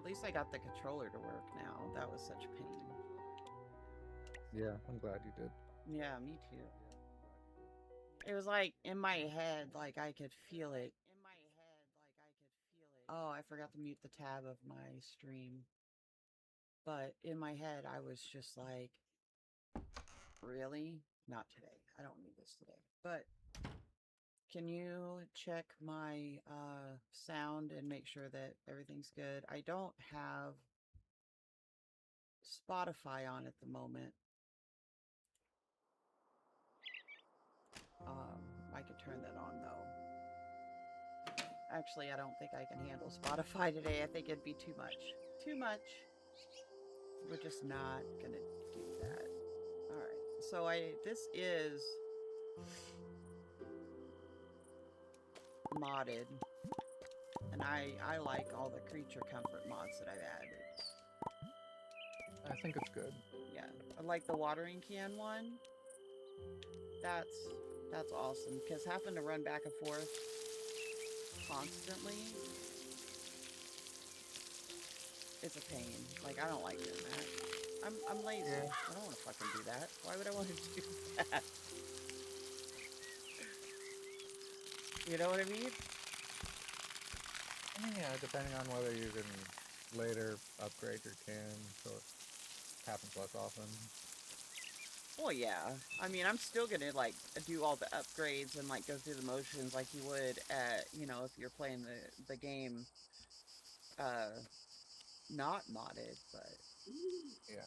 least I got the controller to work now. That was such a pain. Yeah, I'm glad you did. Yeah, me too. It was like in my head, like I could feel it. Oh, I forgot to mute the tab of my stream. But in my head, I was just like, really? Not today. I don't need this today. But can you check my sound and make sure that everything's good? I don't have Spotify on at the moment. I could turn that on though. Actually, I don't think I can handle Spotify today. I think it'd be too much. Too much. We're just not gonna do that. All right. So this is modded, and I like all the creature comfort mods that I've added. I think it's good. Yeah, I like the watering can one. That's that's awesome because having to run back and forth constantly is a pain. Like I don't like doing that. I'm lazy. Yeah. I don't want to fucking do that. Why would I want to do that? You know what I mean? Yeah, depending on whether you can later upgrade your can, so it happens less often. Well, yeah. I mean, I'm still gonna like do all the upgrades and like go through the motions like you would at if you're playing the game not modded, but Yeah.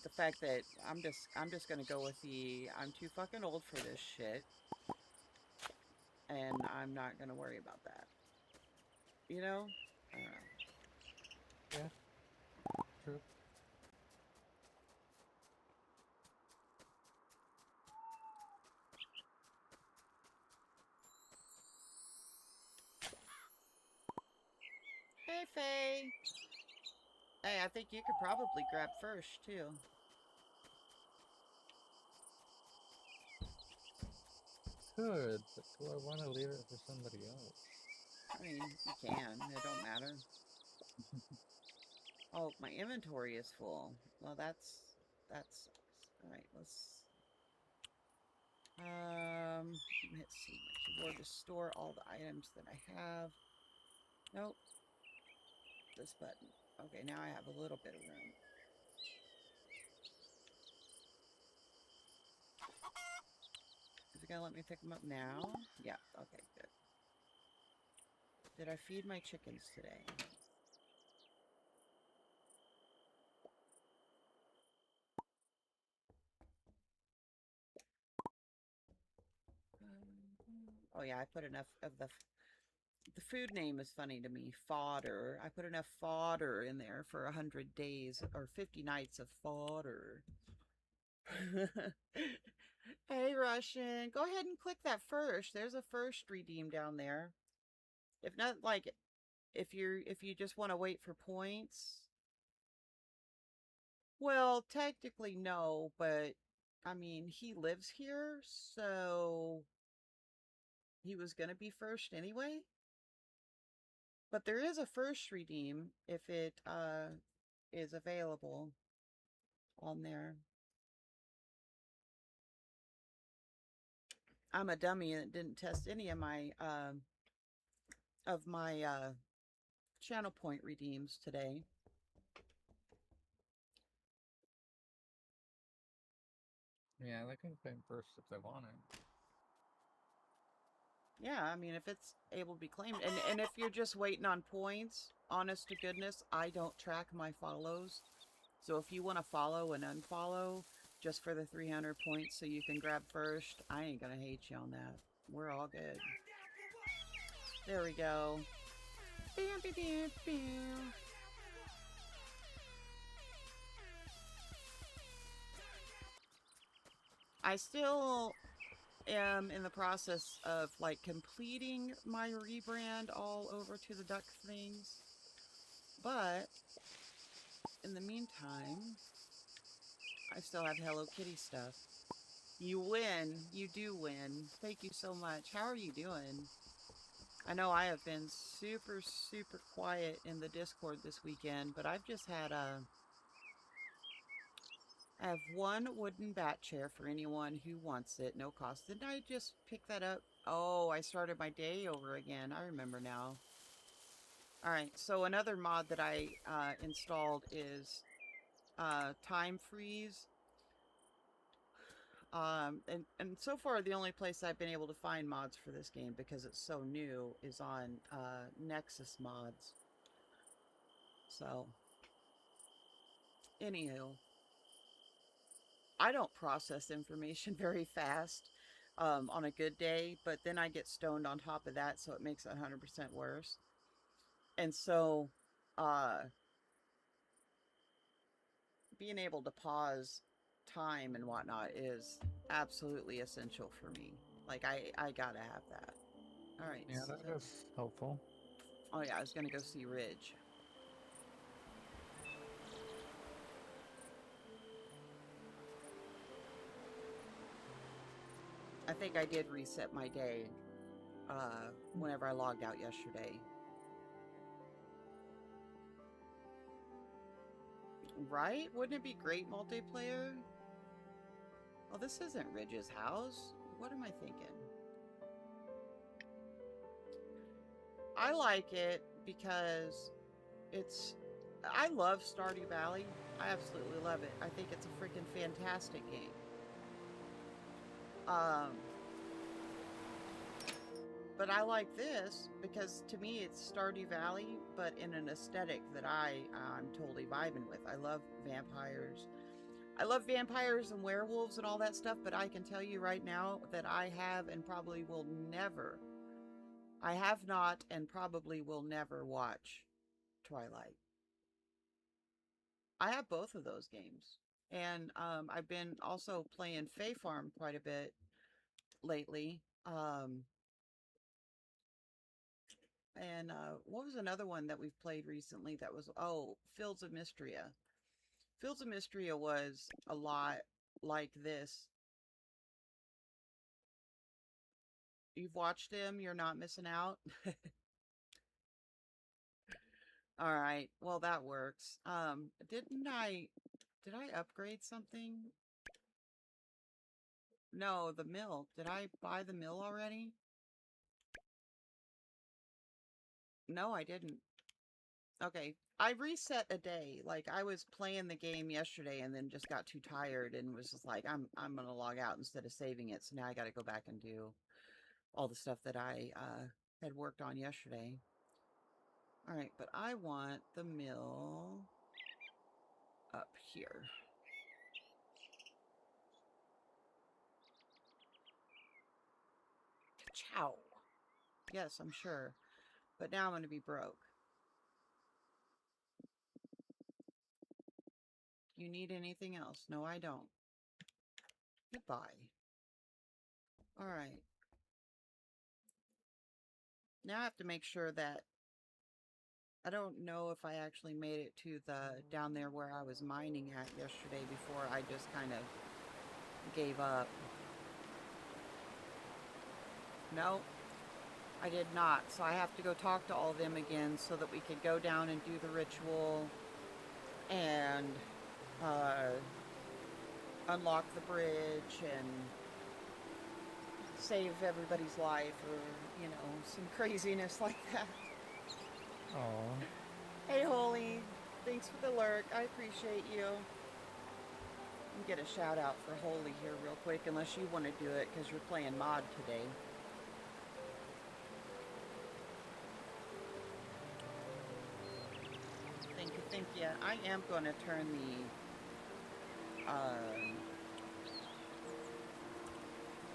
the fact that I'm just gonna go with the I'm too fucking old for this shit, and I'm not gonna worry about that. You know? I don't know. Yeah. True. Hey, Faye. Hey, I think you could probably grab first too. Good, but do I want to leave it for somebody else? I mean, you can. It don't matter. Oh, my inventory is full. Well, that's all right. Let's see my keyboard to store all the items that I have. Nope, this button. Okay, now I have a little bit of room. Is it gonna let me pick them up now? Yeah. Okay, good. Did I feed my chickens today? Oh yeah, I put enough of the food name is funny to me. Fodder. I put enough fodder in there for 100 days or 50 nights of fodder. Hey, Russian, go ahead and click that first. There's a first redeem down there. If not, like, if you just want to wait for points, well, technically no, but I mean he lives here, so he was gonna be first anyway. But there is a first redeem if it is available on there. I'm a dummy and didn't test any of my channel point redeems today. Yeah, they can pay first if they want it. Yeah, I mean, if it's able to be claimed, and if you're just waiting on points, honest to goodness, I don't track my follows. So if you want to follow and unfollow just for the 300 points so you can grab first, I ain't gonna hate you on that. We're all good. There we go. Bam, bam, bam, bam. I still am in the process of like completing my rebrand all over to the duck things. But in the meantime, I still have Hello Kitty stuff. You win. You do win. Thank you so much. How are you doing? I know I have been super, super quiet in the Discord this weekend, but I've just had I have one wooden bat chair for anyone who wants it, no cost. Didn't I just pick that up? Oh, I started my day over again. I remember now. All right, so another mod that I installed is time freeze. And so far the only place I've been able to find mods for this game because it's so new is on Nexus mods. So, anywho, I don't process information very fast on a good day, but then I get stoned on top of that, so it makes it 100% worse. And so, uh, being able to pause time and whatnot is absolutely essential for me. Like, I gotta have that. All right, Yeah, so, that is helpful. oh yeah, I was gonna go see Ridge. I think I did reset my day whenever I logged out yesterday. Right? Wouldn't it be great multiplayer? Well, this isn't Ridge's house. What am I thinking? I like it because it's... I love Stardew Valley. I absolutely love it. I think it's a freaking fantastic game. But I like this because to me it's Stardew Valley, but in an aesthetic that I'm totally vibing with. I love vampires. I love vampires and werewolves and all that stuff, but I can tell you right now that I have and probably will never, I have not and probably will never watch Twilight. I have both of those games. And I've been also playing Fae Farm quite a bit lately. And what was another one that we've played recently that was, oh, Fields of Mystria. Fields of Mystria was a lot like this. You've watched them, you're not missing out. All right, well that works. Did I upgrade something? No, the mill. Did I buy the mill already? No, I didn't. Okay, I reset a day. Like I was playing the game yesterday and then just got too tired and was just like, I'm gonna log out instead of saving it. So now I got to go back and do all the stuff that I had worked on yesterday. All right, but I want the mill up here. Chow. Yes, I'm sure. But now I'm going to be broke. You need anything else? No, I don't. Goodbye. All right. Now I have to make sure that I don't know if I actually made it to the down there where I was mining at yesterday before I just kind of gave up. No, I did not. So I have to go talk to all of them again so that we could go down and do the ritual and unlock the bridge and save everybody's life or, you know, some craziness like that. Oh, Hey, Holy, thanks for the lurk. I appreciate you. Get a shout out for Holy here real quick, unless you want to do it because you're playing mod today. Thank you, thank you. I am going to turn the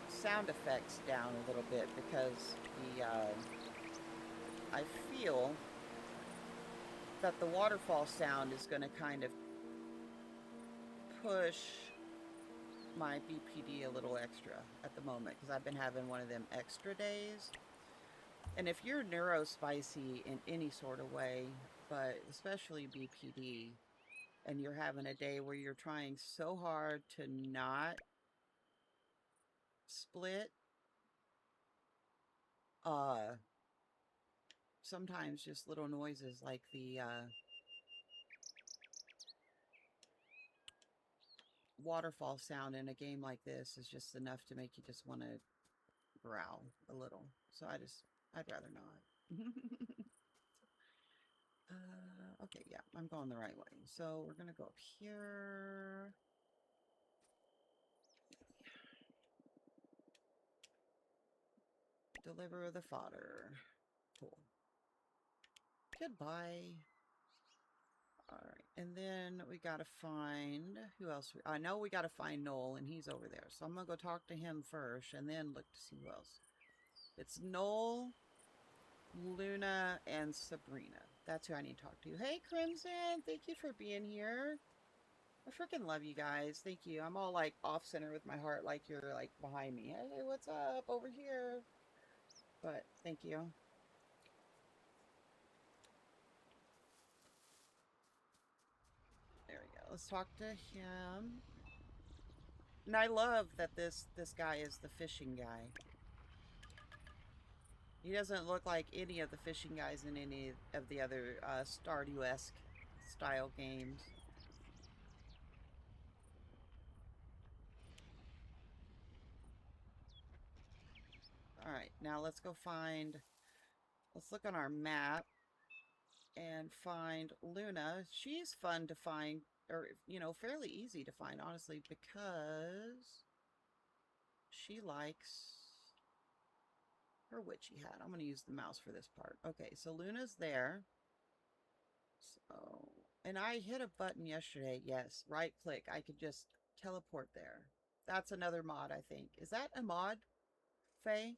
sound effects down a little bit because the I feel that the waterfall sound is going to kind of push my BPD a little extra at the moment because I've been having one of them extra days. And if you're neurospicy in any sort of way, but especially BPD, and you're having a day where you're trying so hard to not split, uh, sometimes just little noises like the waterfall sound in a game like this is just enough to make you just want to growl a little. So I'd rather not. Okay, yeah, I'm going the right way. So we're gonna go up here. Deliver the fodder. Cool. Goodbye. Alright, and then we gotta find... Who else? I know we gotta find Noel, and he's over there. So I'm gonna go talk to him first, and then look to see who else. It's Noel, Luna, and Sabrina. That's who I need to talk to. Hey, Crimson! Thank you for being here. I freaking love you guys. Thank you. I'm all, like, off-center with my heart like you're, like, behind me. Hey, what's up? Over here. But, thank you. There we go. Let's talk to him. And I love that this guy is the fishing guy. He doesn't look like any of the fishing guys in any of the other Stardew-esque style games. Alright, now let's go find... Let's look on our map and find Luna. She's fun to find, or, you know, fairly easy to find, honestly, because she likes her witchy hat. I'm going to use the mouse for this part. Okay, so Luna's there. So, and I hit a button yesterday. Yes, right click. I could just teleport there. That's another mod, I think. Is that a mod, Faye?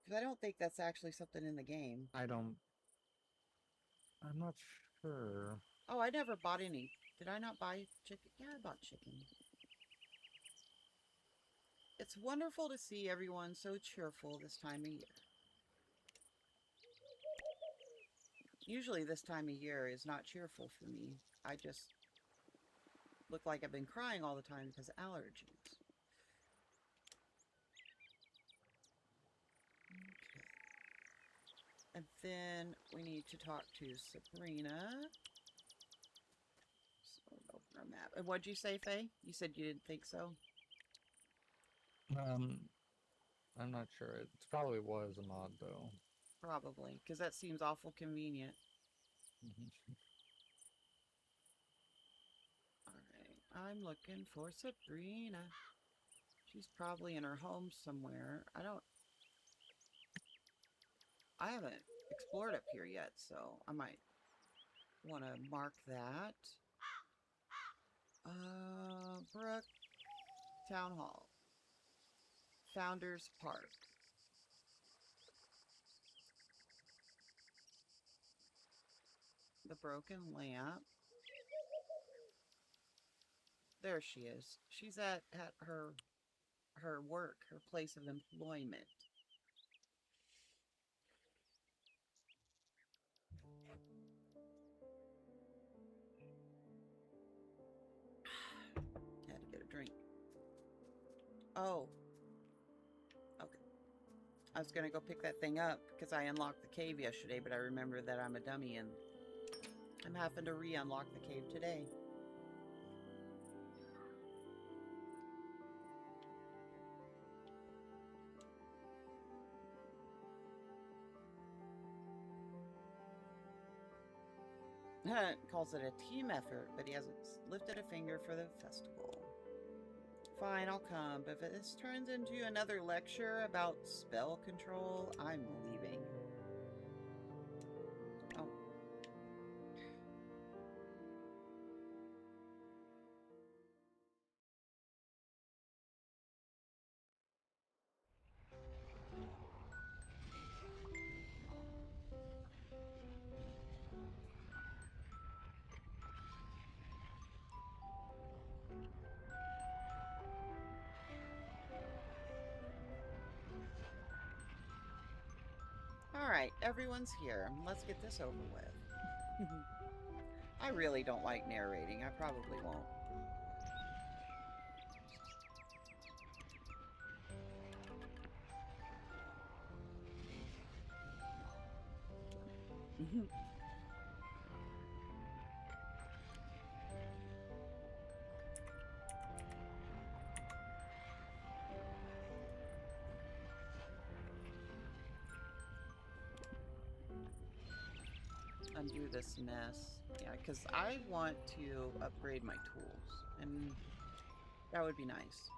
Because I don't think that's actually something in the game. I'm not sure. Oh, I never bought any. Did I not buy chicken? Yeah, I bought chicken. It's wonderful to see everyone so cheerful this time of year. Usually this time of year is not cheerful for me. I just look like I've been crying all the time because of allergies. Okay. And then we need to talk to Sabrina. So open our map. And what'd you say, Faye? You said you didn't think so? I'm not sure. It probably was a mod, though. Probably, because that seems awful convenient. Alright, I'm looking for Sabrina. She's probably in her home somewhere. I haven't explored up here yet, so I might want to mark that. Brook, Town Hall, Founders Park. The broken lamp. There she is. She's at her work, her place of employment. Had to get a drink. Oh. Okay. I was gonna go pick that thing up because I unlocked the cave yesterday, but I remembered that I'm a dummy and I'm having to re-unlock the cave today. Calls it a team effort, but he hasn't lifted a finger for the festival. Fine, I'll come, but if this turns into another lecture about spell control, I'm leaving. Oh. Alright, everyone's here. Let's get this over with. I really don't like narrating. I probably won't. Undo this mess. Yeah, because I want to upgrade my tools, and that would be nice.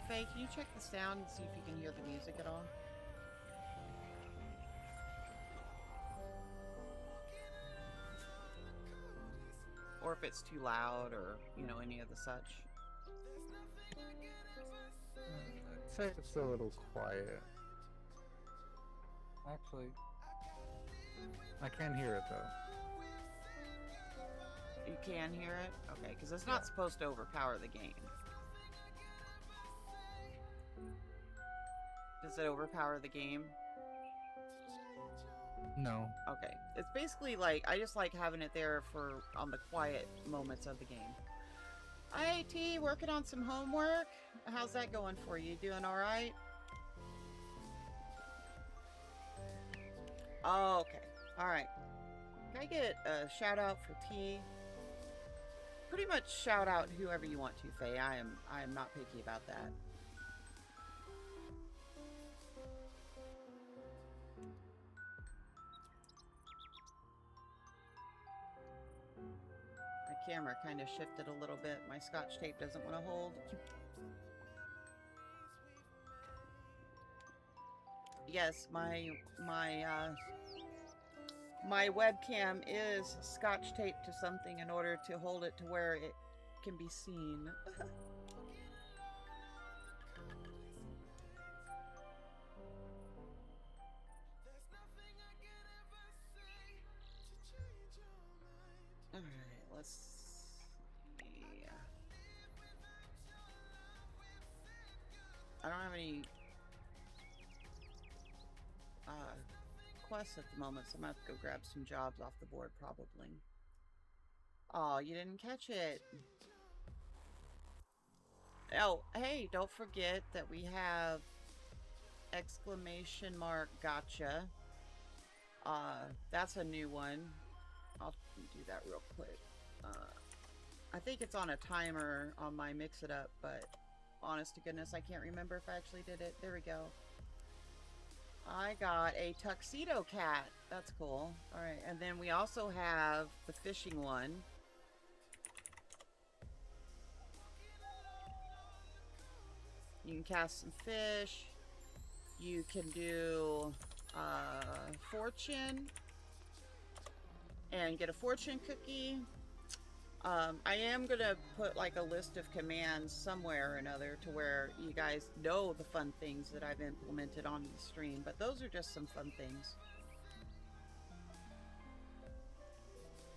Faye, can you check the sound and see if you can hear the music at all? Or if it's too loud or, you know, any of the such. I'd say it's a little quiet. Actually, I can hear it though. You can hear it? Okay, because it's not supposed to overpower the game. Does it overpower the game? No. Okay. It's basically like, I just like having it there for on the quiet moments of the game. Hi, T, working on some homework? How's that going for you? Doing alright? Oh, okay. Alright. Can I get a shout out for T? Pretty much shout out whoever you want to, Faye. I am not picky about that. My camera kind of shifted a little bit. My scotch tape doesn't want to hold. Yes, my webcam is scotch taped to something in order to hold it to where it can be seen. Alright, let's see. I don't have any quests at the moment, so I'm gonna have to go grab some jobs off the board probably. Oh, you didn't catch it. Oh, hey, don't forget that we have exclamation mark gotcha. That's a new one. I'll do that real quick. I think it's on a timer on my Mix It Up, but honest to goodness, I can't remember if I actually did it. There we go. I got a tuxedo cat. That's cool. Alright, and then we also have the fishing one. You can cast some fish. You can do fortune and get a fortune cookie. I am gonna put like a list of commands somewhere or another to where you guys know the fun things that I've implemented on the stream, but those are just some fun things.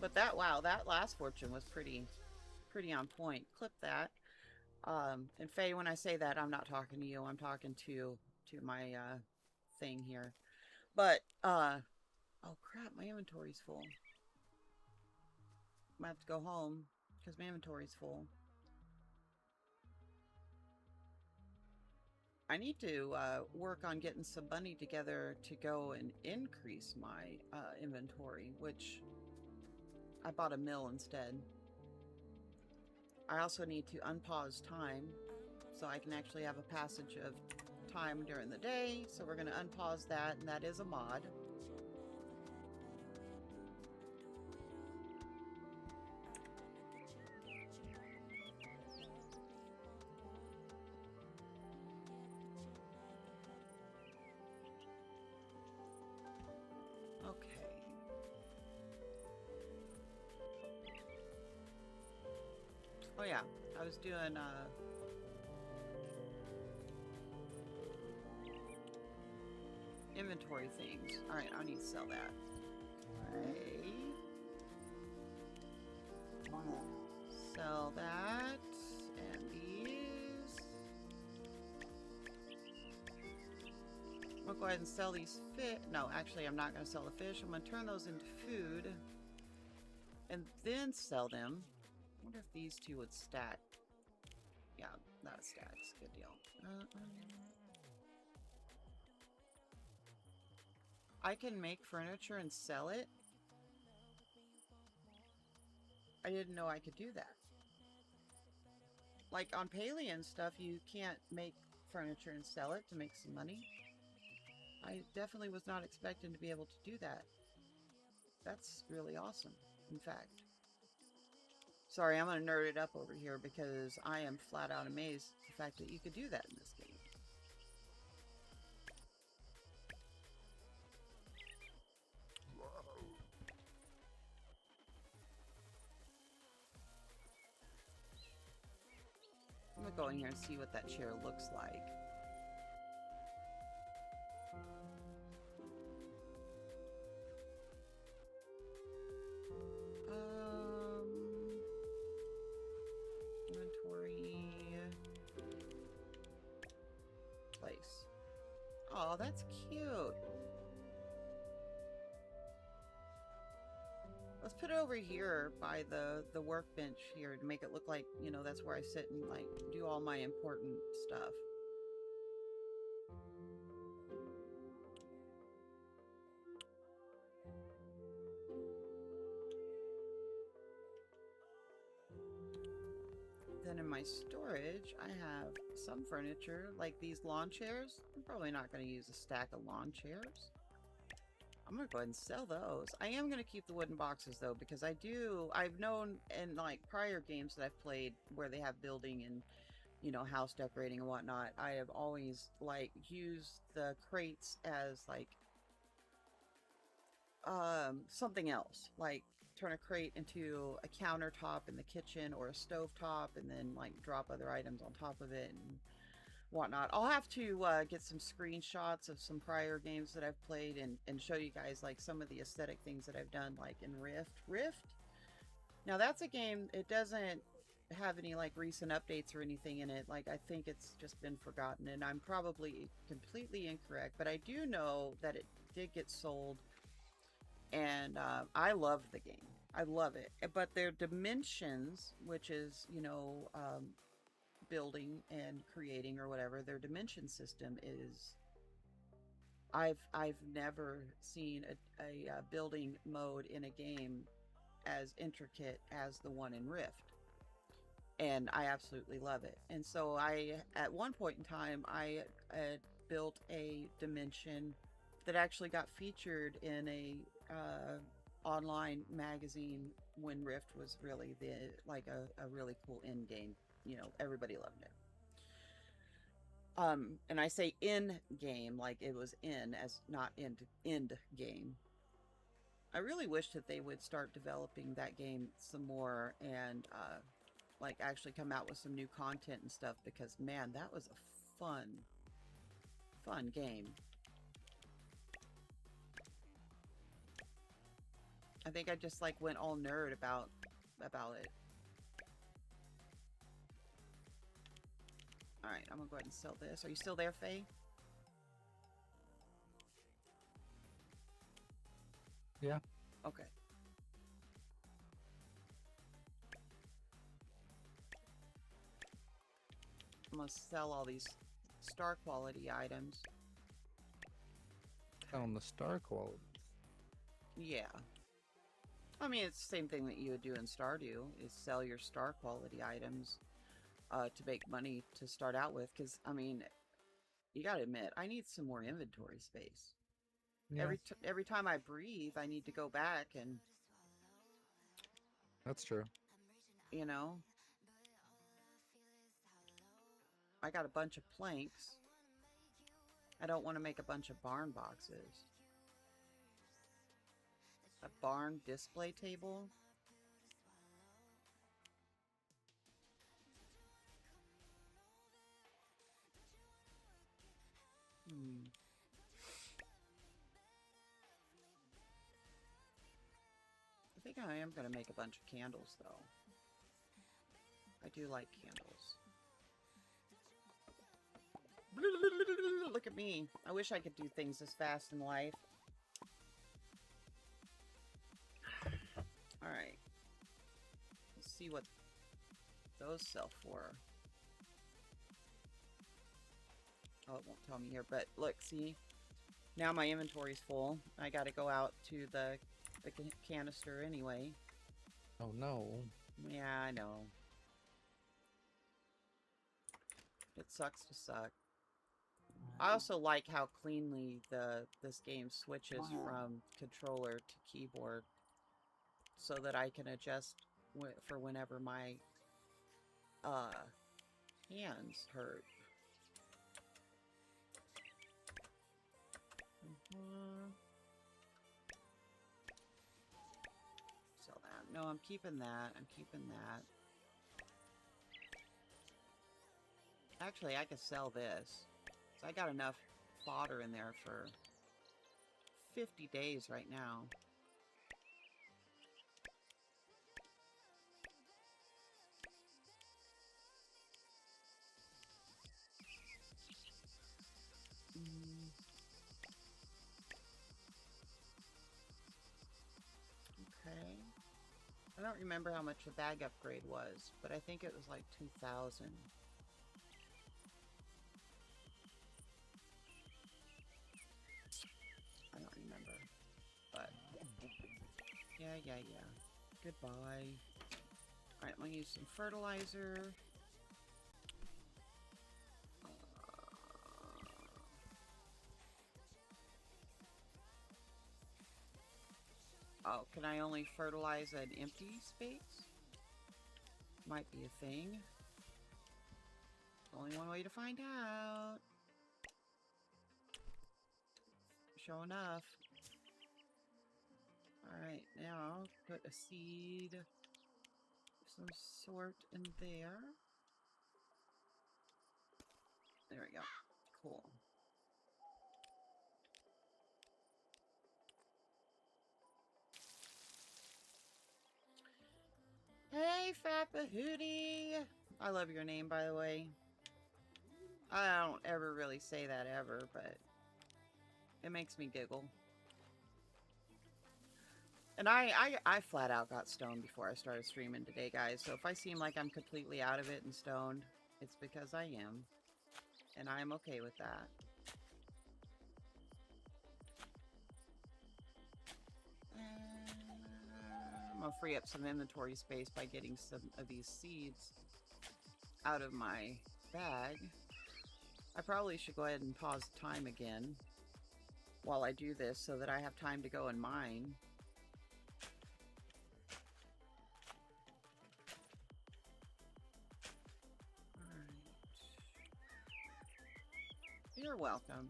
But that, wow, that last fortune was pretty on point. Clip that. And Faye, when I say that, I'm not talking to you. I'm talking to my thing here. But oh crap, my inventory's full. I have to go home because my inventory's full. I need to work on getting some money together to go and increase my inventory, which I bought a mill instead. I also need to unpause time so I can actually have a passage of time during the day. So we're going to unpause that, and that is a mod. Oh yeah, I was doing inventory things. Alright, I need to sell that. Alright. I'm gonna sell that and these. I'm gonna go ahead and sell these fish. No, actually, I'm not gonna sell the fish. I'm gonna turn those into food and then sell them. I wonder if these two would stack. Yeah, that stacks. Good deal. I can make furniture and sell it. I didn't know I could do that. Like on Paleo stuff, you can't make furniture and sell it to make some money. I definitely was not expecting to be able to do that. That's really awesome, in fact. Sorry, I'm going to nerd it up over here because I am flat out amazed at the fact that you could do that in this game. I'm going to go in here and see what that chair looks like. Inventory. Place. Oh, that's cute. Let's put it over here by the workbench here to make it look like, you know, that's where I sit and like do all my important stuff. Then in my storage, I have some furniture, like these lawn chairs. I'm probably not going to use a stack of lawn chairs. I'm going to go ahead and sell those. I am going to keep the wooden boxes, though, because I've known in, like, prior games that I've played where they have building and, you know, house decorating and whatnot, I have always, like, used the crates as, like, something else. Like, turn a crate into a countertop in the kitchen or a stovetop and then, like, drop other items on top of it and whatnot. I'll have to get some screenshots of some prior games that I've played and show you guys like some of the aesthetic things that I've done like in Rift. Now that's a game, it doesn't have any like recent updates or anything in it. Like I think it's just been forgotten and I'm probably completely incorrect, but I do know that it did get sold and I love the game. I love it. But their dimensions, which is, you know, building and creating or whatever, their dimension system is I've never seen a building mode in a game as intricate as the one in Rift, and I absolutely love it. And so I at one point in time I built a dimension that actually got featured in a online magazine when Rift was really like a really cool end game. You know, everybody loved it. And I say in game like it was in as not end game. I really wish that they would start developing that game some more and like actually come out with some new content and stuff because man, that was a fun game. I think I just like went all nerd about it. Alright, I'm gonna go ahead and sell this. Are you still there, Faye? Yeah. Okay. I'm gonna sell all these star quality items. On the star qualities. Yeah. I mean, it's the same thing that you would do in Stardew, is sell your star quality items to make money to start out with. Because, I mean, you gotta admit, I need some more inventory space. Yeah. Every time I breathe, I need to go back and... That's true. You know? I got a bunch of planks. I don't want to make a bunch of barn boxes. A barn display table? I think I am going to make a bunch of candles, though. do like candles. Look at me. I wish I could do things this fast in life. Alright. Let's see what those sell for. Oh, it won't tell me here, but look, see? Now my inventory's full. I gotta go out to the canister anyway. Oh no. Yeah, I know. It sucks to suck. I also like how cleanly this game switches from controller to keyboard, so that I can adjust for whenever my hands hurt. Sell that. No, I'm keeping that. I'm keeping that. Actually, I could sell this. So I got enough fodder in there for 50 days right now. Okay. I don't remember how much the bag upgrade was, but I think it was like 2,000. I don't remember, but yeah. Goodbye. Alright, I'm gonna use some fertilizer. Oh, can I only fertilize an empty space? Might be a thing. Only one way to find out. Sure enough. Alright, now I'll put a seed of some sort in there. There we go. Cool. Hey, Fappa Hootie! I love your name, by the way. I don't ever really say that ever, but it makes me giggle. And I flat out got stoned before I started streaming today, guys. So if I seem like I'm completely out of it and stoned, it's because I am. And I'm okay with that. I'm gonna free up some inventory space by getting some of these seeds out of my bag. I probably should go ahead and pause time again while I do this so that I have time to go and mine. You're welcome.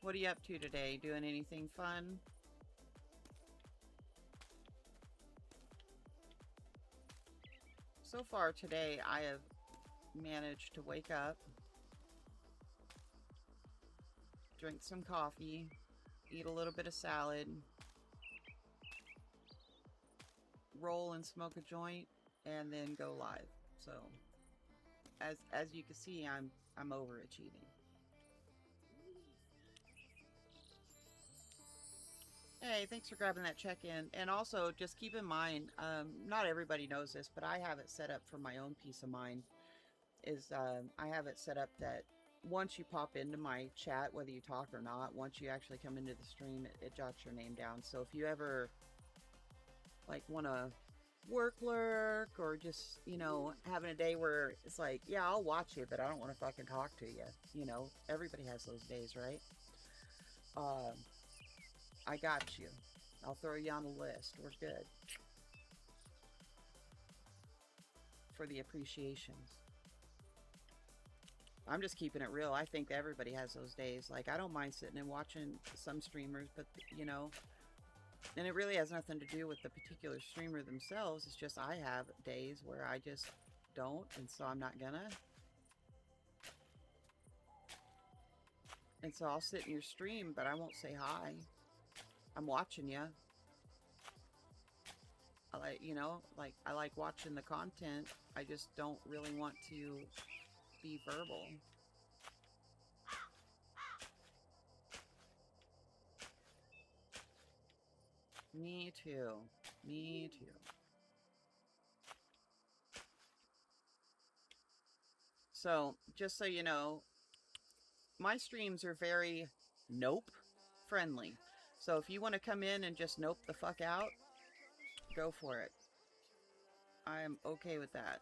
What are you up to today? Doing anything fun? So far today, I have managed to wake up, drink some coffee, eat a little bit of salad, roll and smoke a joint, and then go live. So, as you can see, I'm overachieving. Hey, thanks for grabbing that check-in. And also, just keep in mind, not everybody knows this, but I have it set up for my own peace of mind. I have it set up that once you pop into my chat, whether you talk or not, once you actually come into the stream, it jots your name down. So if you ever, like, want to work lurk or just, you know, having a day where it's like, yeah, I'll watch you, but I don't want to fucking talk to you. You know, everybody has those days, right? I got you. I'll throw you on the list. We're good. For the appreciations. I'm just keeping it real. I think everybody has those days. Like, I don't mind sitting and watching some streamers, but, you know, and it really has nothing to do with the particular streamer themselves. It's just I have days where I just don't, and so I'm not gonna. And so I'll sit in your stream, but I won't say hi. I'm watching you. I like, you know, like I like watching the content. I just don't really want to be verbal. Me too. Me too. So, just so you know, my streams are very nope friendly. So if you want to come in and just nope the fuck out, go for it. I am okay with that.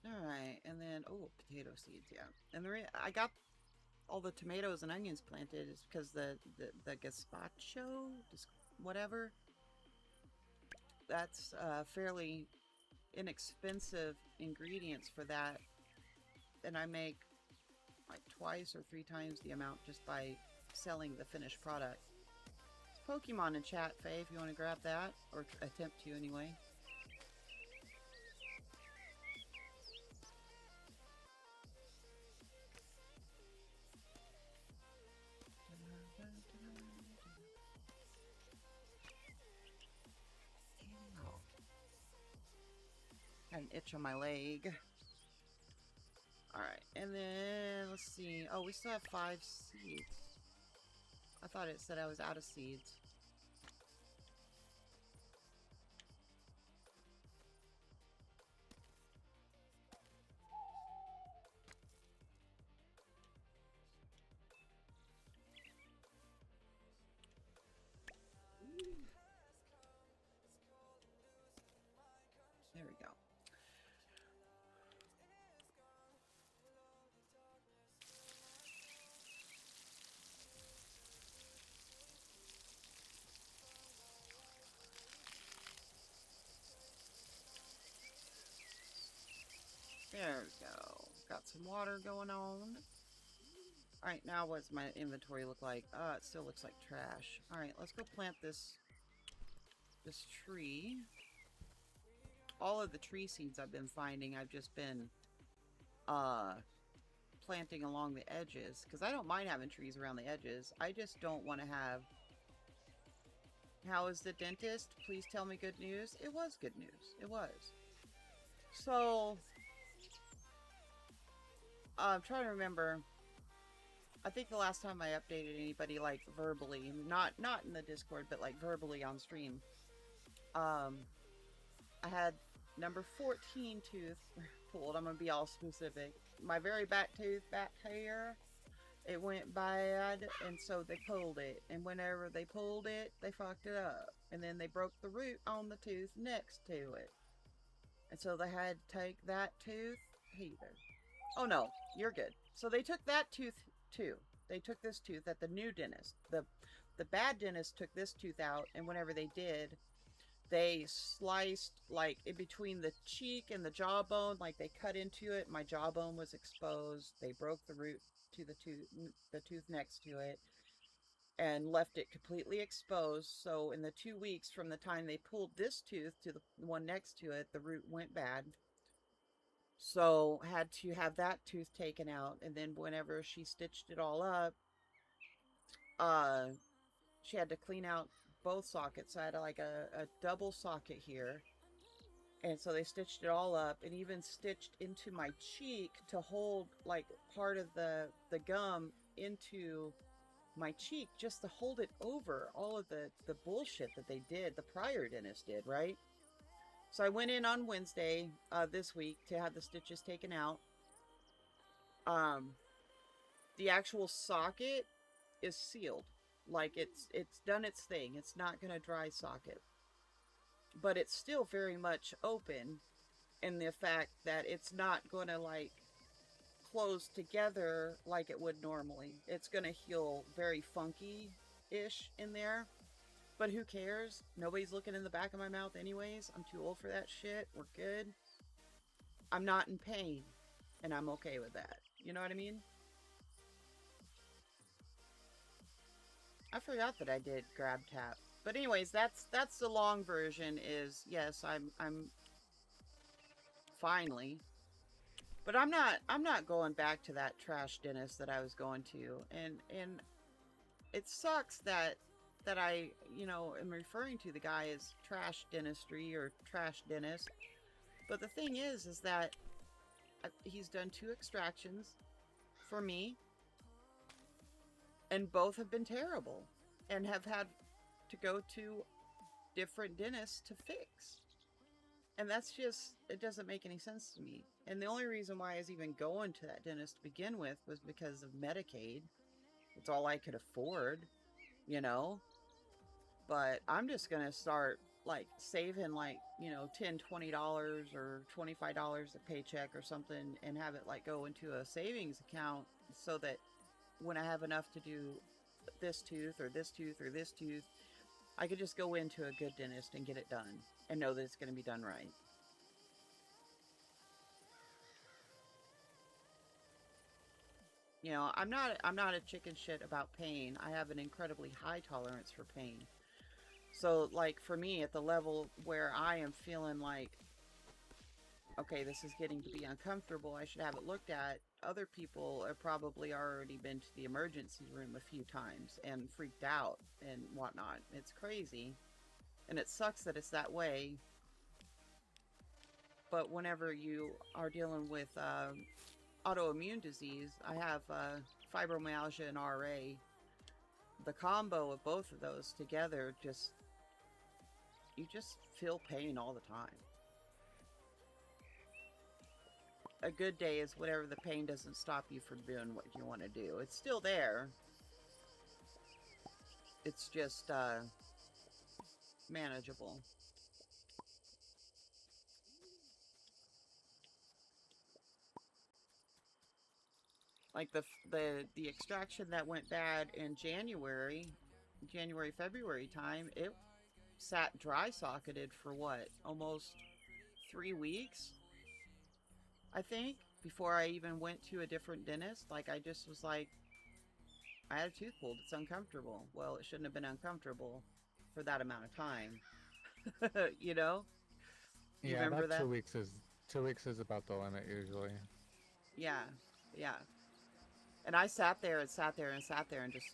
All right, and then oh, potato seeds, yeah. And I got all the tomatoes and onions planted is because the gazpacho, whatever, that's fairly inexpensive ingredients for that, and I make like twice or three times the amount just by selling the finished product. It's Pokemon in chat, Faye, if you want to grab that, or attempt to anyway. Got an itch on my leg. Alright, and then let's see. Oh, we still have 5 seeds. I thought it said I was out of seeds. There we go. There we go. Got some water going on. Alright, now what's my inventory look like? It still looks like trash. Alright, let's go plant this tree. All of the tree seeds I've been finding, I've just been planting along the edges. Because I don't mind having trees around the edges. I just don't want to have... How is the dentist? Please tell me good news. It was good news. It was. So... I'm trying to remember. I think the last time I updated anybody, like, verbally, not in the Discord, but, like, verbally on stream, I had number 14 tooth pulled. I'm gonna be all specific. My very back tooth, back hair, it went bad, and so they pulled it. And whenever they pulled it, they fucked it up. And then they broke the root on the tooth next to it. And so they had to take that tooth either. Oh no, you're good. So they took that tooth too. They took this tooth at the new dentist. The bad dentist took this tooth out, and whenever they did, they sliced like in between the cheek and the jawbone, like they cut into it. My jawbone was exposed. They broke the root to the tooth next to it, and left it completely exposed. So in the 2 weeks from the time they pulled this tooth to the one next to it, the root went bad. So had to have that tooth taken out, and then whenever she stitched it all up, uh, she had to clean out both sockets. So I had like a double socket here, and so they stitched it all up, and even stitched into my cheek to hold like part of the gum into my cheek, just to hold it over all of the bullshit that they did, the prior dentist did, right? So I went in on Wednesday this week to have the stitches taken out. The actual socket is sealed. Like it's done its thing. It's not gonna dry socket. But it's still very much open in the fact that it's not gonna like close together like it would normally. It's gonna heal very funky-ish in there. But who cares? Nobody's looking in the back of my mouth anyways. I'm too old for that shit. We're good. I'm not in pain. And I'm okay with that. You know what I mean? I forgot that I did grab tap. But anyways, that's the long version is yes, I'm finally. But I'm not going back to that trash dentist that I was going to. And it sucks that I, am referring to the guy as trash dentistry or trash dentist. But the thing is that he's done 2 extractions for me, and both have been terrible, and have had to go to different dentists to fix. And that's just, it doesn't make any sense to me. And the only reason why I was even going to that dentist to begin with was because of Medicaid. It's all I could afford, you know? But I'm just gonna start like saving like, $10, $20 or $25 a paycheck or something, and have it like go into a savings account so that when I have enough to do this tooth or this tooth or this tooth, I could just go into a good dentist and get it done and know that it's going to be done right. I'm not a chicken shit about pain. I have an incredibly high tolerance for pain. So like for me at the level where I am feeling like, okay, this is getting to be uncomfortable, I should have it looked at. Other people have probably already been to the emergency room a few times and freaked out and whatnot. It's crazy. And it sucks that it's that way. But whenever you are dealing with autoimmune disease, I have fibromyalgia and RA. The combo of both of those together, you just feel pain all the time. A good day is whatever the pain doesn't stop you from doing what you want to do. It's still there. It's just manageable. Like the extraction that went bad in January, February time, it sat dry socketed for what, almost 3 weeks, I think, before I even went to a different dentist. Like I just was like, I had a tooth pulled. It's uncomfortable. Well, it shouldn't have been uncomfortable for that amount of time. you know? You Yeah, remember that that? 2 weeks is about the limit usually. Yeah, yeah. And I sat there and sat there and sat there and just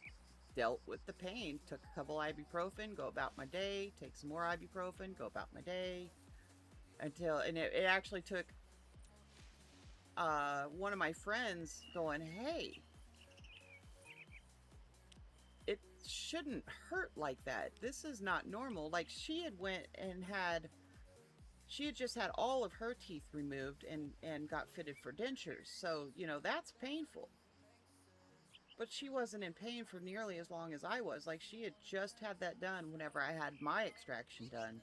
dealt with the pain. Took a couple ibuprofen, go about my day. Take some more ibuprofen, go about my day. And it actually took one of my friends going, hey, it shouldn't hurt like that. This is not normal. Like she had went and she had just had all of her teeth removed and got fitted for dentures. So, that's painful. But she wasn't in pain for nearly as long as I was. Like she had just had that done whenever I had my extraction done.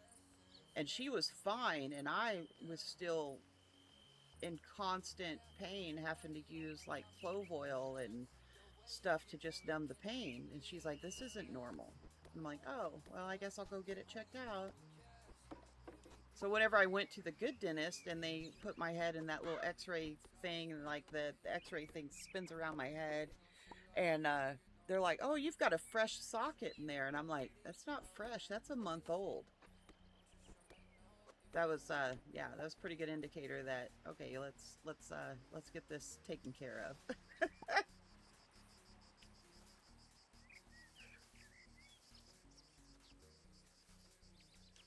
And she was fine, and I was still in constant pain, having to use like clove oil and stuff to just numb the pain. And she's like, this isn't normal. I'm like, oh, well, I guess I'll go get it checked out. So whenever I went to the good dentist and they put my head in that little x-ray thing, and like the x-ray thing spins around my head, and they're like, oh, you've got a fresh socket in there. And I'm like, that's not fresh, that's a month old. That was yeah, that was a pretty good indicator that, okay, let's get this taken care of.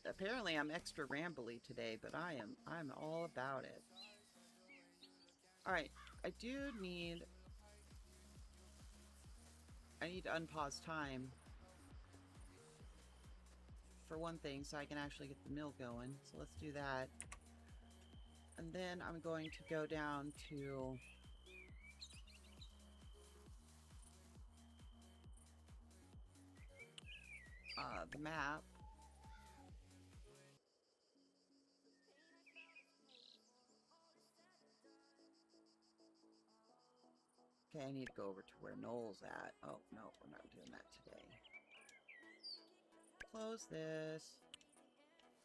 Apparently I'm extra rambly today, but I'm all about it. All right, I do need I need to unpause time for one thing so I can actually get the mill going. So let's do that. And then I'm going to go down to the map. Okay, I need to go over to where Noel's at. Oh, no, we're not doing that today. Close this.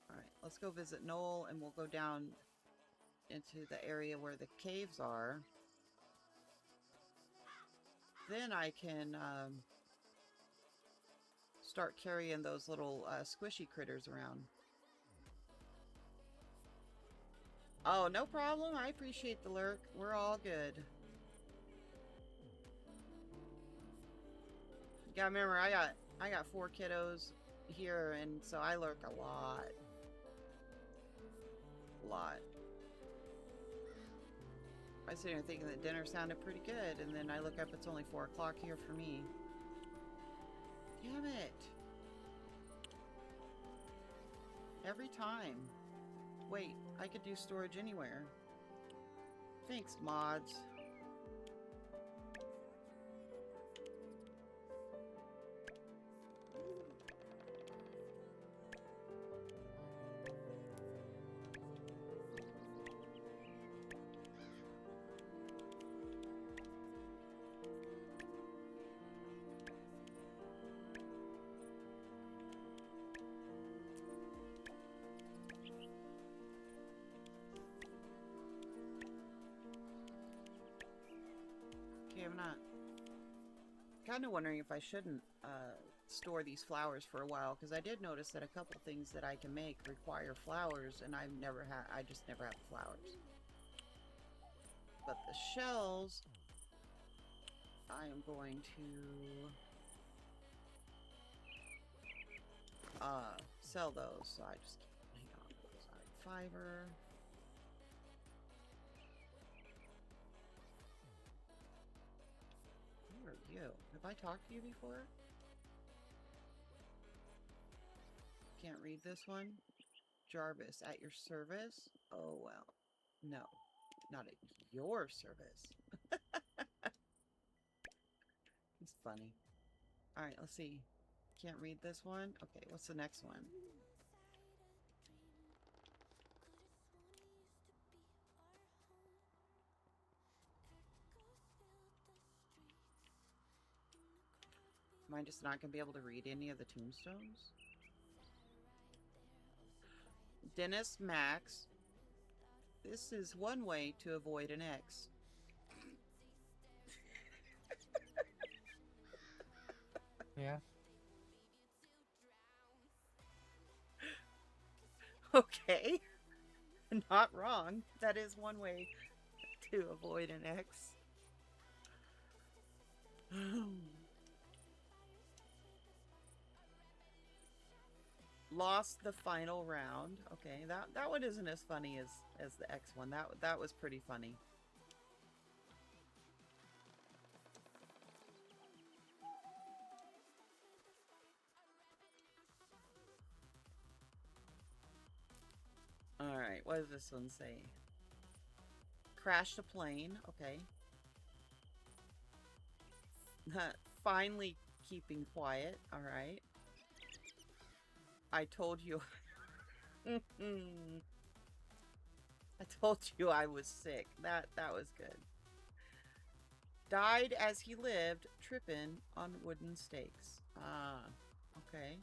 Alright, let's go visit Noel, and we'll go down into the area where the caves are. Then I can start carrying those little squishy critters around. Oh, no problem. I appreciate the lurk. We're all good. Yeah, remember I got 4 kiddos here, and so I lurk a lot. A lot. I was sitting here thinking that dinner sounded pretty good, and then I look up, it's only 4 o'clock here for me. Damn it. Every time. Wait, I could do storage anywhere. Thanks, mods. I'm not kind of wondering if I shouldn't store these flowers for a while, because I did notice that a couple things that I can make require flowers, and I just never have the flowers. But the shells, I am going to sell those, so I just hang on to those. Fiber. Who are you? Have I talked to you before? Can't read this one. Jarvis, at your service? Oh, well. No, not at your service. It's funny. Alright, let's see. Can't read this one? Okay, what's the next one? Am I just not going to be able to read any of the tombstones? Dennis Max. This is one way to avoid an X. Yeah. Okay. Not wrong. That is one way to avoid an X. Lost the final round. Okay, that one isn't as funny as the X one. That was pretty funny. Alright, what does this one say? Crashed a plane. Okay. Finally keeping quiet. Alright. I told you. I told you I was sick. That was good. Died as he lived, tripping on wooden stakes. Ah, okay.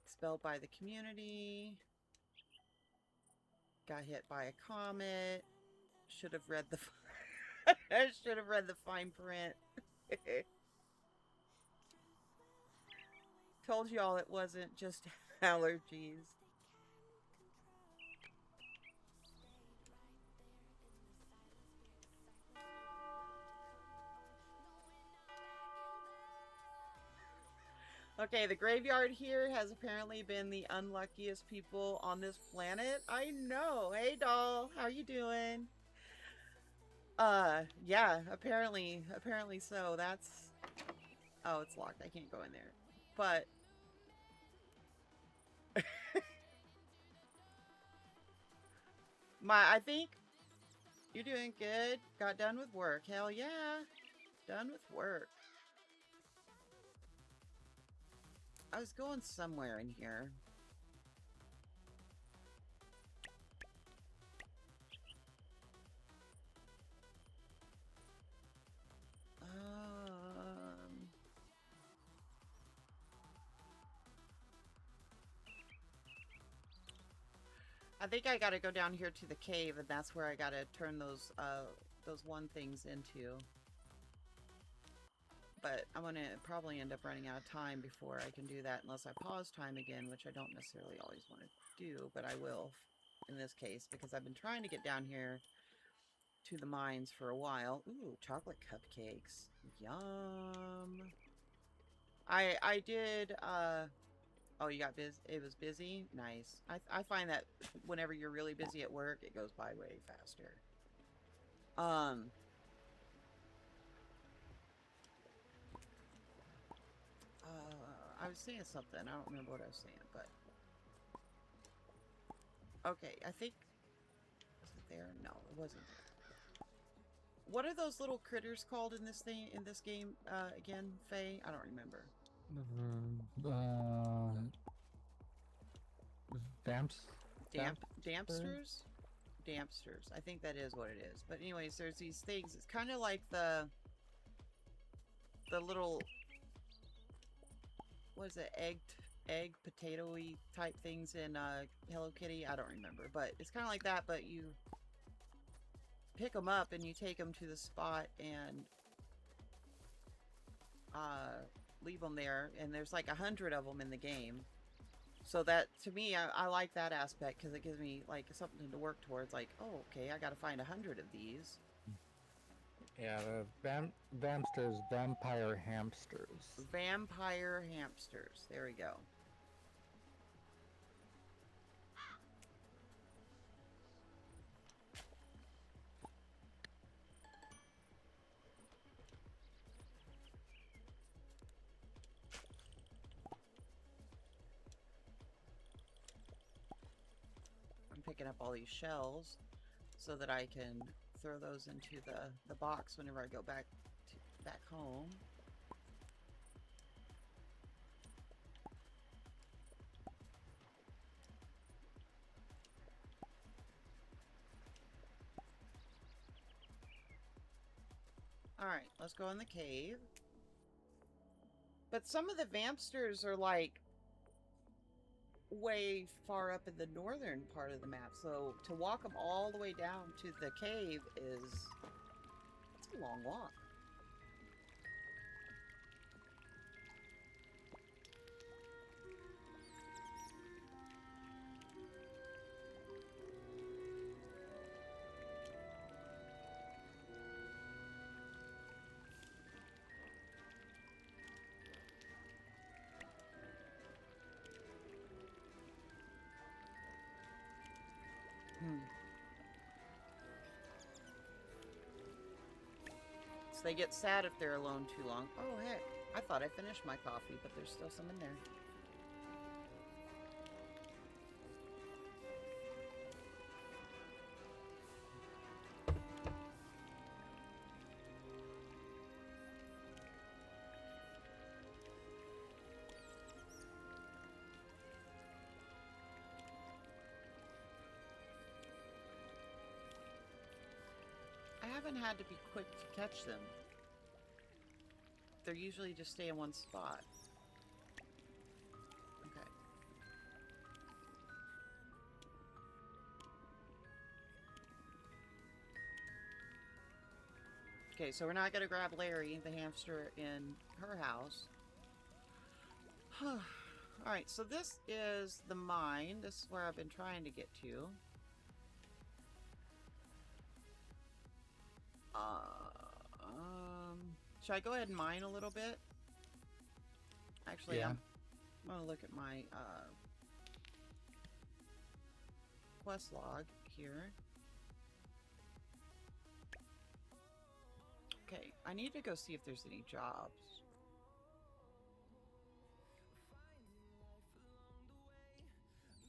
Expelled by the community. Got hit by a comet. Should have read the should have read the fine print. Told y'all it wasn't just allergies. Okay, the graveyard here has apparently been the unluckiest people on this planet. I know. Hey, doll. How you doing? Yeah, apparently so. That's... Oh, it's locked. I can't go in there. But... I think you're doing good. Got done with work. Hell yeah. Done with work. I was going somewhere in here. I think I gotta go down here to the cave, and that's where I gotta turn those one things into. But I'm going to probably end up running out of time before I can do that unless I pause time again, which I don't necessarily always want to do, but I will in this case because I've been trying to get down here to the mines for a while. Ooh, chocolate cupcakes. Yum. I did, oh, you got busy? It was busy? Nice. I find that whenever you're really busy at work, it goes by way faster. Um, I was saying something. I don't remember what I was saying, but... Okay, I think... Was it there? No, it wasn't there. What are those little critters called in this thing, in this game, again, Faye? I don't remember. Vamps? Dampsters? Dampsters. I think that is what it is. But anyways, there's these things. It's kind of like the little... What is it? Egg potato-y type things in Hello Kitty? I don't remember. But it's kind of like that, but you pick them up and you take them to the spot and leave them there. And there's like 100 of them in the game. So that, to me, I like that aspect because it gives me like something to work towards. Like, oh, okay, I got to find 100 of these. Yeah, the Vamsters, vampire hamsters. Vampire hamsters. There we go. I'm picking up all these shells so that I can throw those into the box whenever I go back home. Alright, let's go in the cave. But some of the vampsters are like way far up in the northern part of the map, so to walk them all the way down to the cave it's a long walk. So they get sad if they're alone too long. Oh heck, I thought I finished my coffee, but there's still some in there. I haven't had to be quick to catch them. They're usually just stay in one spot. Okay. Okay, so we're not gonna grab Larry, the hamster, in her house. Alright, so this is the mine. This is where I've been trying to get to. Should I go ahead and mine a little bit? Actually, yeah. I'm gonna look at my quest log here. Okay, I need to go see if there's any jobs.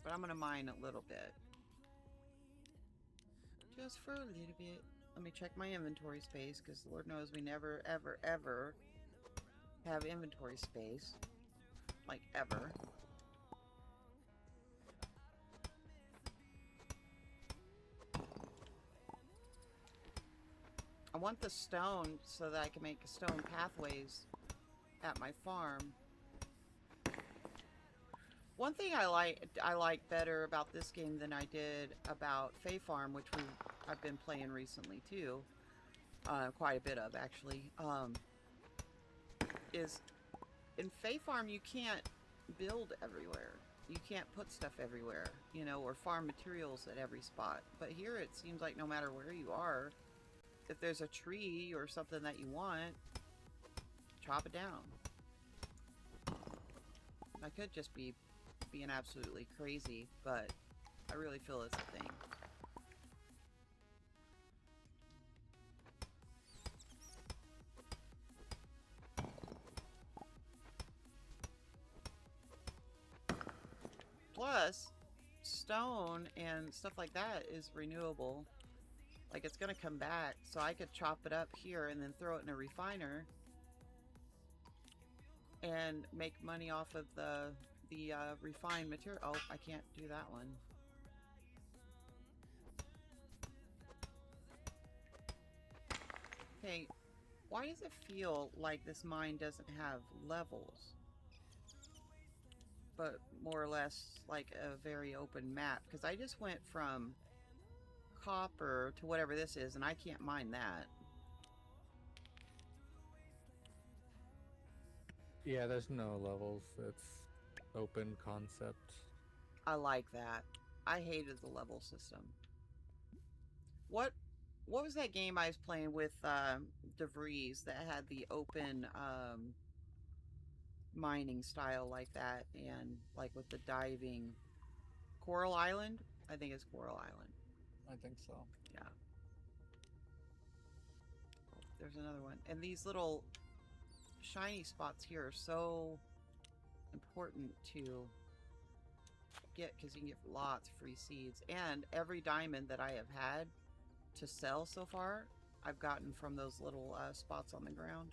But I'm gonna mine a little bit. Just for a little bit. Let me check my inventory space, because Lord knows we never, ever, ever have inventory space. Like, ever. I want the stone so that I can make stone pathways at my farm. One thing I like better about this game than I did about Fae Farm, which I've been playing recently too, quite a bit of actually, is in Fae Farm you can't build everywhere. You can't put stuff everywhere, you know, or farm materials at every spot. But here it seems like no matter where you are, if there's a tree or something that you want, chop it down. I could just be being absolutely crazy, but I really feel it's a thing. Plus, stone and stuff like that is renewable. Like, it's gonna come back, so I could chop it up here and then throw it in a refiner and make money off of the refined material. Oh, I can't do that one. Okay, why does it feel like this mine doesn't have levels? But more or less like a very open map. Because I just went from copper to whatever this is, and I can't mine that. Yeah, there's no levels. It's open concept. I like that. I hated the level system. What was that game I was playing with DeVries that had the open mining style like that, and like with the diving? Coral Island? I think it's Coral Island. I think so. Yeah. There's another one. And these little shiny spots here are so important to get because you can get lots of free seeds. And every diamond that I have had to sell so far, I've gotten from those little spots on the ground.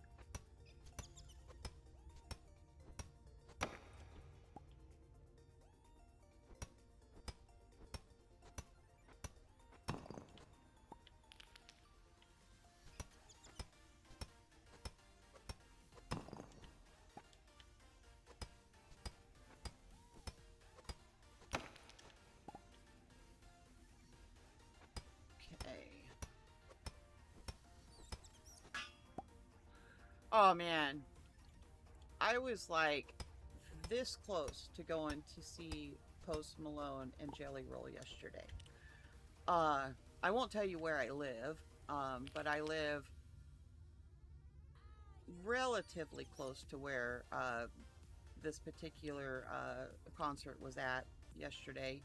Oh man, I was like this close to going to see Post Malone and Jelly Roll yesterday. I won't tell you where I live, but I live relatively close to where this particular concert was at yesterday.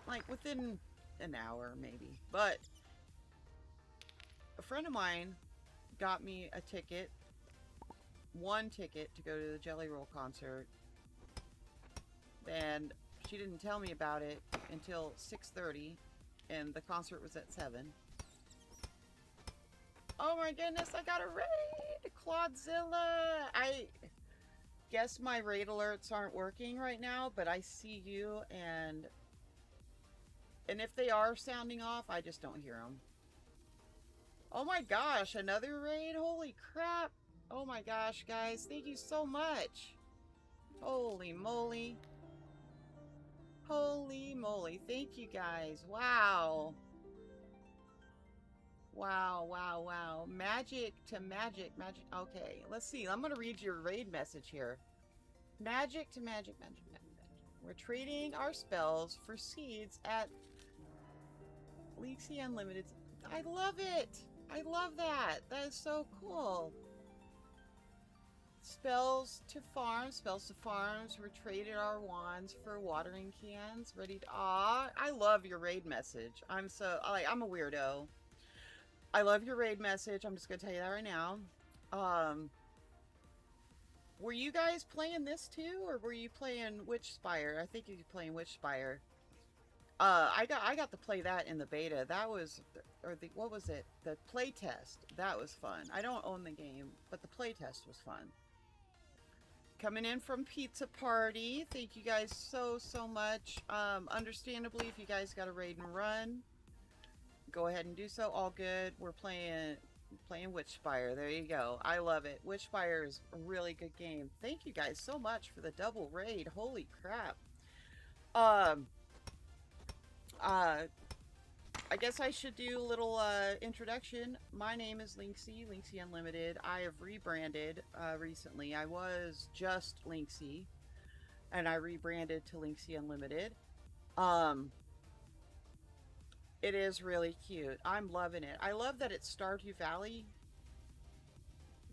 Like within an hour maybe, but a friend of mine got me a ticket, one ticket to go to the Jelly Roll concert, and she didn't tell me about it until 6:30, and the concert was at 7. Oh my goodness, I got a raid! Claudzilla! I guess my raid alerts aren't working right now, but I see you, and if they are sounding off, I just don't hear them. Oh my gosh, another raid? Holy crap! Oh my gosh, guys, thank you so much! Holy moly. Holy moly, thank you guys. Wow. Wow, wow, wow. Magic to magic, magic. Okay, let's see. I'm going to read your raid message here. Magic to magic, magic, magic, magic. We're trading our spells for seeds at Leaksy Unlimited. I love it. I love that. That is so cool. Spells to farms. We're trading our wands for watering cans. Ready to... Aw, I love your raid message. I'm a weirdo. I love your raid message. I'm just going to tell you that right now. Were you guys playing this too? Or were you playing Witchspire? I think you were playing Witchspire. I got to play that in the beta. That was... Or the... What was it? The playtest. That was fun. I don't own the game, but the playtest was fun. Coming in from Pizza Party. Thank you guys so much. Understandably, if you guys got a raid and run, go ahead and do so. All good. We're playing Witchspire. There you go. I love it. Witchspire is a really good game. Thank you guys so much for the double raid. Holy crap. I guess I should do a little introduction. My name is Linksy, Linksy Unlimited. I have rebranded recently. I was just Linksy, and I rebranded to Linksy Unlimited. Um, it is really cute. I'm loving it. I love that it's Stardew Valley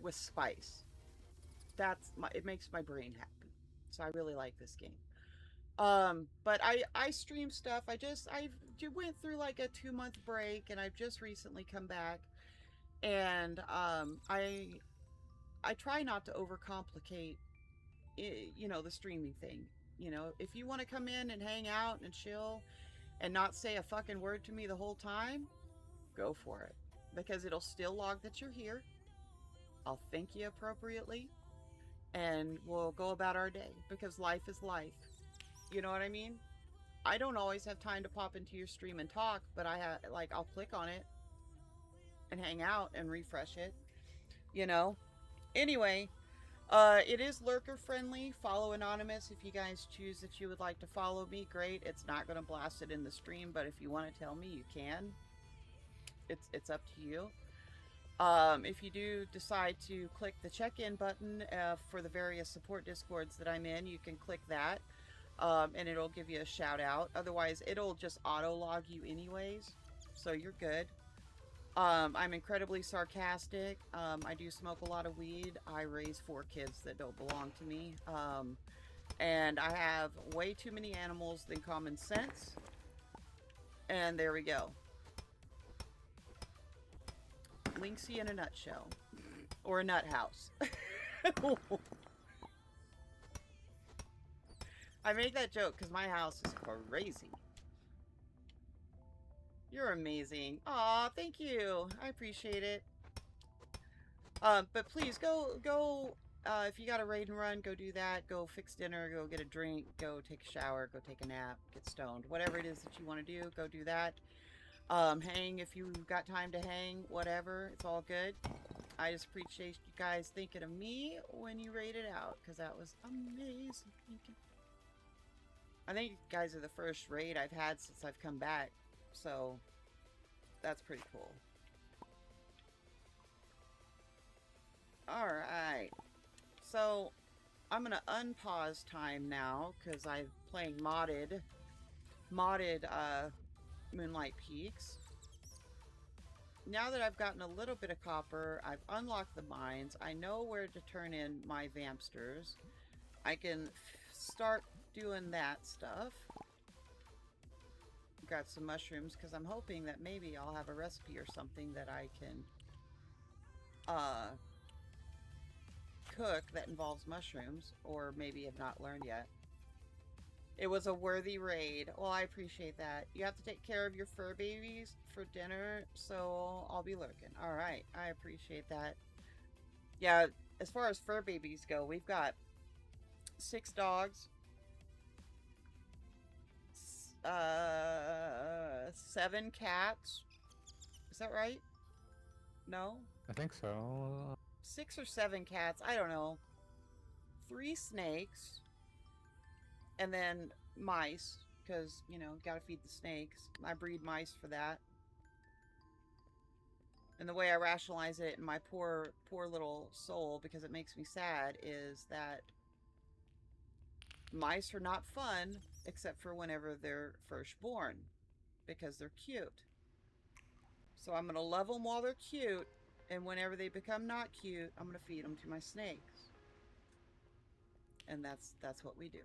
with spice. It makes my brain happy. So I really like this game. But I stream stuff. I went through like a 2 month break, and I've just recently come back, and I try not to overcomplicate, the streaming thing. If you want to come in and hang out and chill and not say a fucking word to me the whole time, go for it, because it'll still log that you're here. I'll thank you appropriately, and we'll go about our day, because life is life. You know what I mean? I don't always have time to pop into your stream and talk, but I'll click on it and hang out and refresh it, you know? Anyway, it is lurker friendly. Follow anonymous if you guys choose that you would like to follow me. Great. It's not going to blast it in the stream, but if you want to tell me, you can. It's up to you. If you do decide to click the check-in button for the various support discords that I'm in, you can click that. And it'll give you a shout out. Otherwise, it'll just auto log you anyways, so you're good. I'm incredibly sarcastic. I do smoke a lot of weed. I raise 4 kids that don't belong to me. And I have way too many animals than common sense. And there we go. Linksy in a nutshell. Or a nut house. I make that joke because my house is crazy. You're amazing. Aw, thank you. I appreciate it. But please go, if you got a raid and run, go do that. Go fix dinner, go get a drink, go take a shower, go take a nap, get stoned. Whatever it is that you want to do, go do that. Hang if you've got time to hang, whatever. It's all good. I just appreciate you guys thinking of me when you raided out, because that was amazing. Thank you. I think you guys are the first raid I've had since I've come back, so that's pretty cool. Alright, so I'm gonna unpause time now because I'm playing modded Moonlight Peaks. Now that I've gotten a little bit of copper, I've unlocked the mines, I know where to turn in my vampsters. I can start doing that stuff. Got some mushrooms because I'm hoping that maybe I'll have a recipe or something that I can cook that involves mushrooms, or maybe have not learned yet. It was a worthy raid. Well, I appreciate that. You have to take care of your fur babies for dinner, so I'll be lurking. Alright, I appreciate that. Yeah, as far as fur babies go, we've got 6 dogs, 7 cats. Is that right? No? I think so. 6 or 7 cats, I don't know. 3 snakes. And then mice, because, gotta feed the snakes. I breed mice for that. And the way I rationalize it in my poor little soul, because it makes me sad, is that mice are not fun, except for whenever they're first born, because they're cute. So I'm going to love them while they're cute, and whenever they become not cute, I'm going to feed them to my snakes. And that's what we do.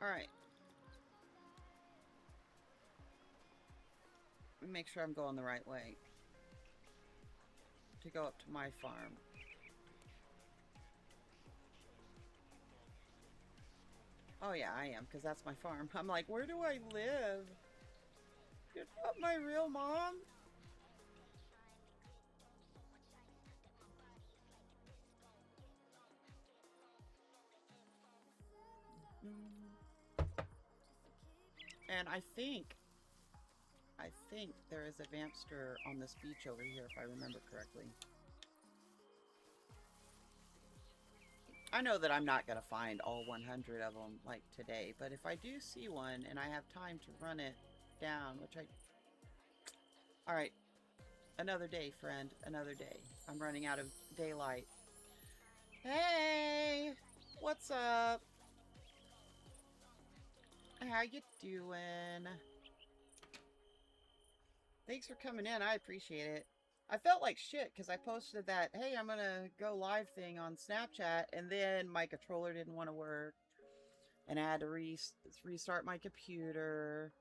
Alright. Let me make sure I'm going the right way to go up to my farm. Oh yeah, I am, because that's my farm. I'm like, where do I live? You're not my real mom? And I think there is a vampster on this beach over here, if I remember correctly. I know that I'm not going to find all 100 of them like today, but if I do see one and I have time to run it down, which I... Alright, another day, friend, another day. I'm running out of daylight. Hey! What's up? How you doing? Thanks for coming in, I appreciate it. I felt like shit because I posted that, hey, I'm gonna go live thing on Snapchat, and then my controller didn't want to work, and I had to restart my computer,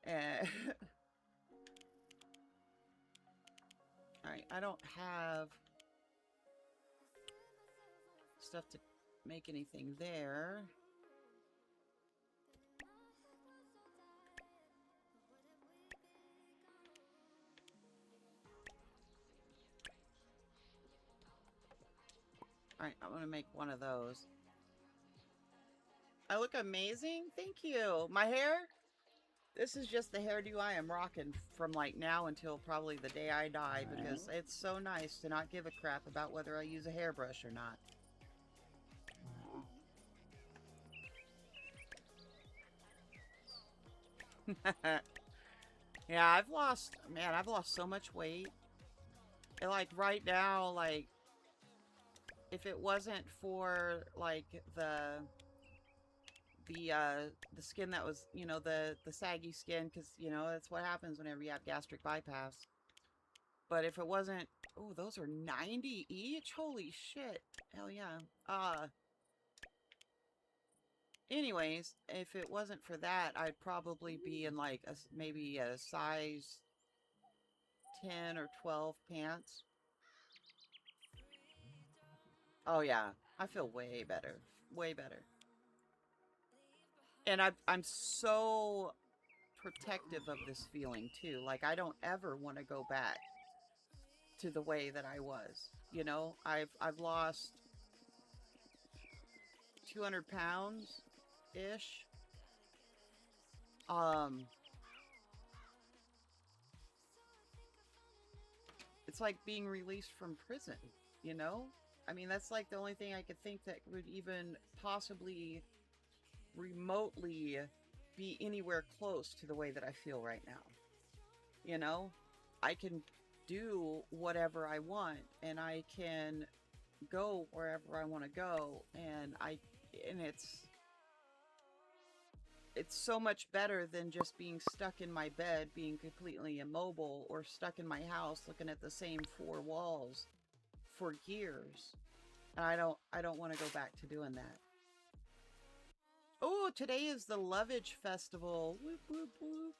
and... Alright, I don't have stuff to make anything there. Alright, I'm gonna make one of those. I look amazing? Thank you. My hair? This is just the hairdo I am rocking from like now until probably the day I die, because it's so nice to not give a crap about whether I use a hairbrush or not. Yeah, I've lost so much weight. And like right now, like if it wasn't for like the skin that was, you know, the saggy skin, because you know that's what happens whenever you have gastric bypass. But if it wasn't, oh, those are 90 each. Holy shit! Hell yeah. Anyways, if it wasn't for that, I'd probably be in like maybe a size 10 or 12 pants. Oh yeah, I feel way better, way better. And I'm so protective of this feeling too. Like I don't ever want to go back to the way that I was. You know, I've lost 200 pounds ish. It's like being released from prison, you know? I mean, that's like the only thing I could think that would even possibly remotely be anywhere close to the way that I feel right now. You know? I can do whatever I want, and I can go wherever I want to go, and it's so much better than just being stuck in my bed, being completely immobile, or stuck in my house looking at the same four walls for years. And I don't want to go back to doing that. Oh, today is the Lovage Festival. Whoop, whoop, whoop.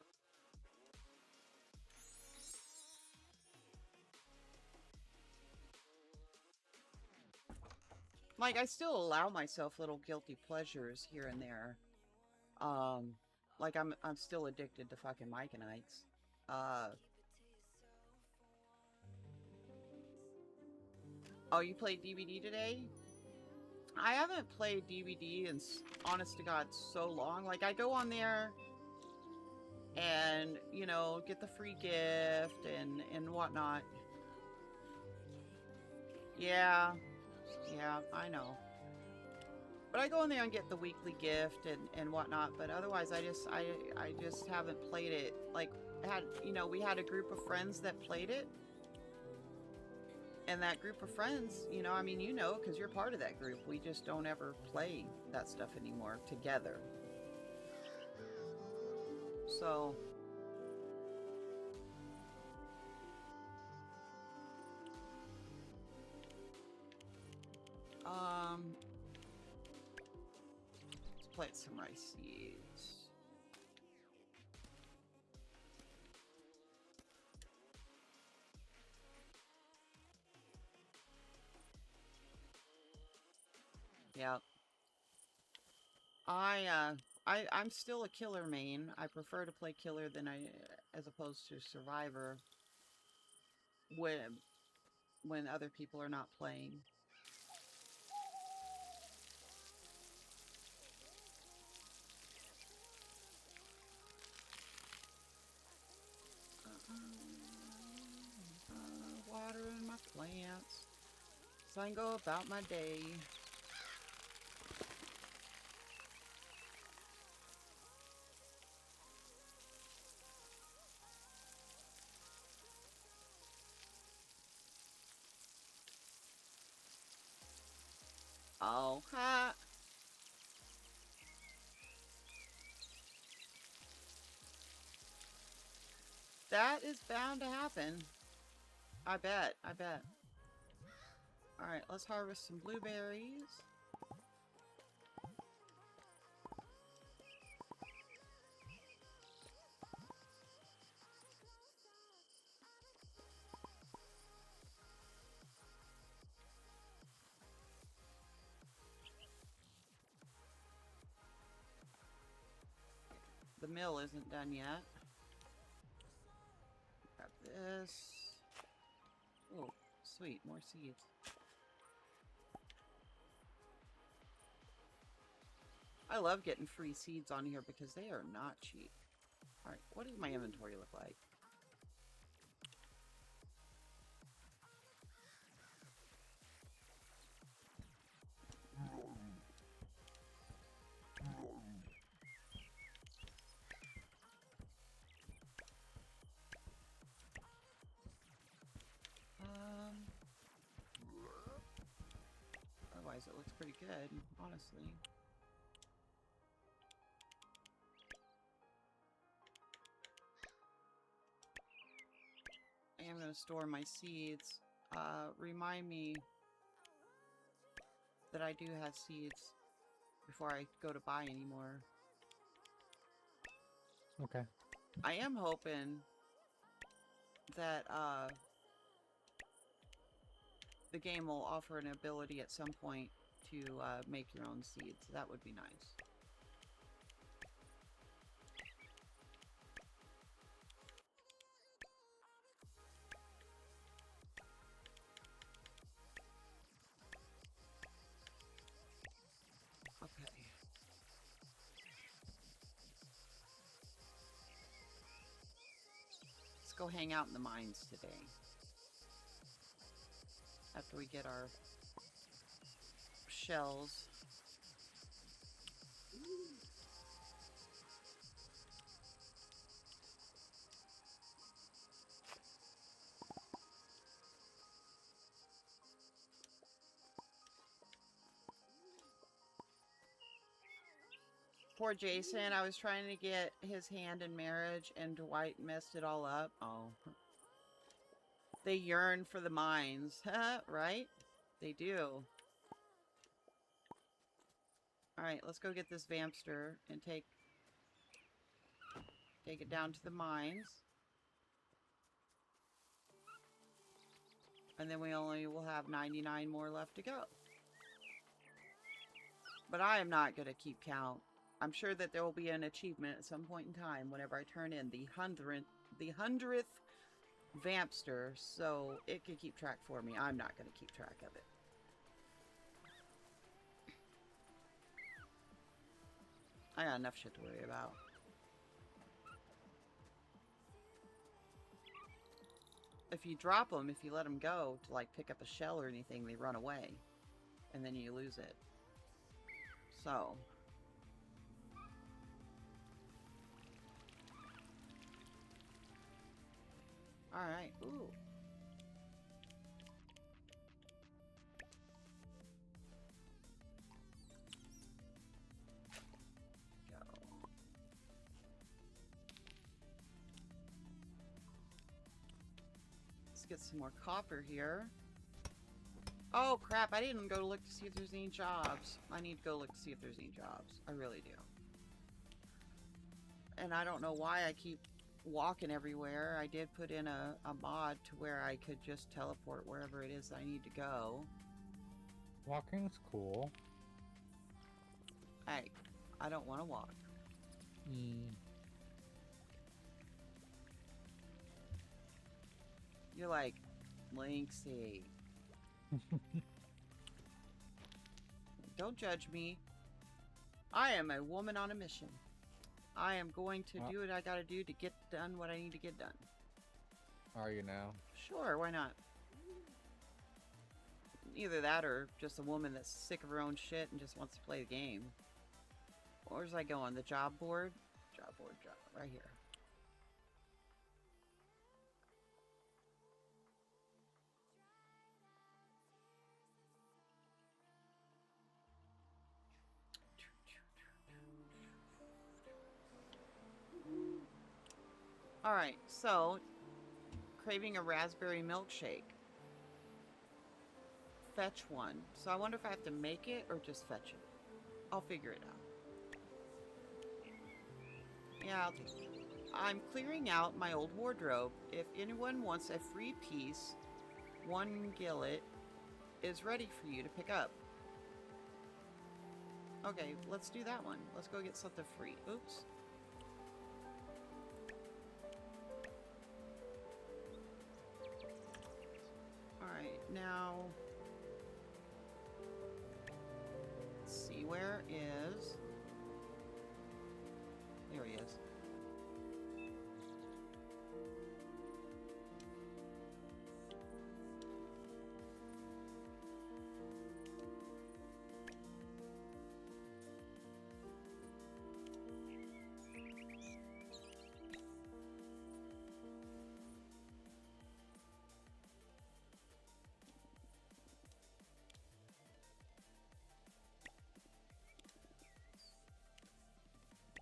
Like, I still allow myself little guilty pleasures here and there. Like I'm still addicted to fucking Myconites. Oh, you played DVD today? I haven't played DVD in, honest to God, so long. Like, I go on there and, you know, get the free gift and whatnot. Yeah, yeah, I know. But I go in there and get the weekly gift and whatnot. But otherwise, I just haven't played it. Like, you know, we had a group of friends that played it. And that group of friends, you know, I mean, you know, because you're part of that group. We just don't ever play that stuff anymore together. So... let's plant some rice seeds. Yeah. I'm still a killer main. I prefer to play killer as opposed to survivor when other people are not playing. Watering my plants so I can go about my day. Oh, ha. That is bound to happen. I bet. I bet. Alright, let's harvest some blueberries. The mill isn't done yet. Grab this. Oh, sweet, more seeds. I love getting free seeds on here because they are not cheap. Alright, what does my inventory look like? Otherwise it looks pretty good, honestly. I am going to store my seeds. Remind me that I do have seeds before I go to buy anymore. Okay. I am hoping that the game will offer an ability at some point to make your own seeds. That would be nice. Okay. Let's go hang out in the mines today. After we get our shells. Poor Jason, I was trying to get his hand in marriage and Dwight messed it all up. Oh. They yearn for the mines, right? They do. Alright, let's go get this vampster and take it down to the mines. And then we only will have 99 more left to go. But I am not going to keep count. I'm sure that there will be an achievement at some point in time whenever I turn in the 100th vampster, so it can keep track for me. I'm not going to keep track of it. I got enough shit to worry about. If you drop them, if you let them go to like pick up a shell or anything, they run away. And then you lose it. So. Alright, ooh. Get some more copper here. Oh crap, I didn't go look to see if there's any jobs. I need to go look to see if there's any jobs. I really do. And I don't know why I keep walking everywhere. I did put in a mod to where I could just teleport wherever it is I need to go. Walking's cool. Hey, I don't want to walk. You're like, Linksy. Don't judge me. I am a woman on a mission. I am going to do what I gotta do to get done what I need to get done. Are you now? Sure, why not? Either that or just a woman that's sick of her own shit and just wants to play the game. Where's I going? The job board? Job board, right here. Alright, so craving a raspberry milkshake. Fetch one. So I wonder if I have to make it or just fetch it. I'll figure it out. Yeah, I'll take it. I'm clearing out my old wardrobe. If anyone wants a free piece, one gillet is ready for you to pick up. Okay, let's do that one. Let's go get something free. Oops. Alright, now... let's see, where is... there he is.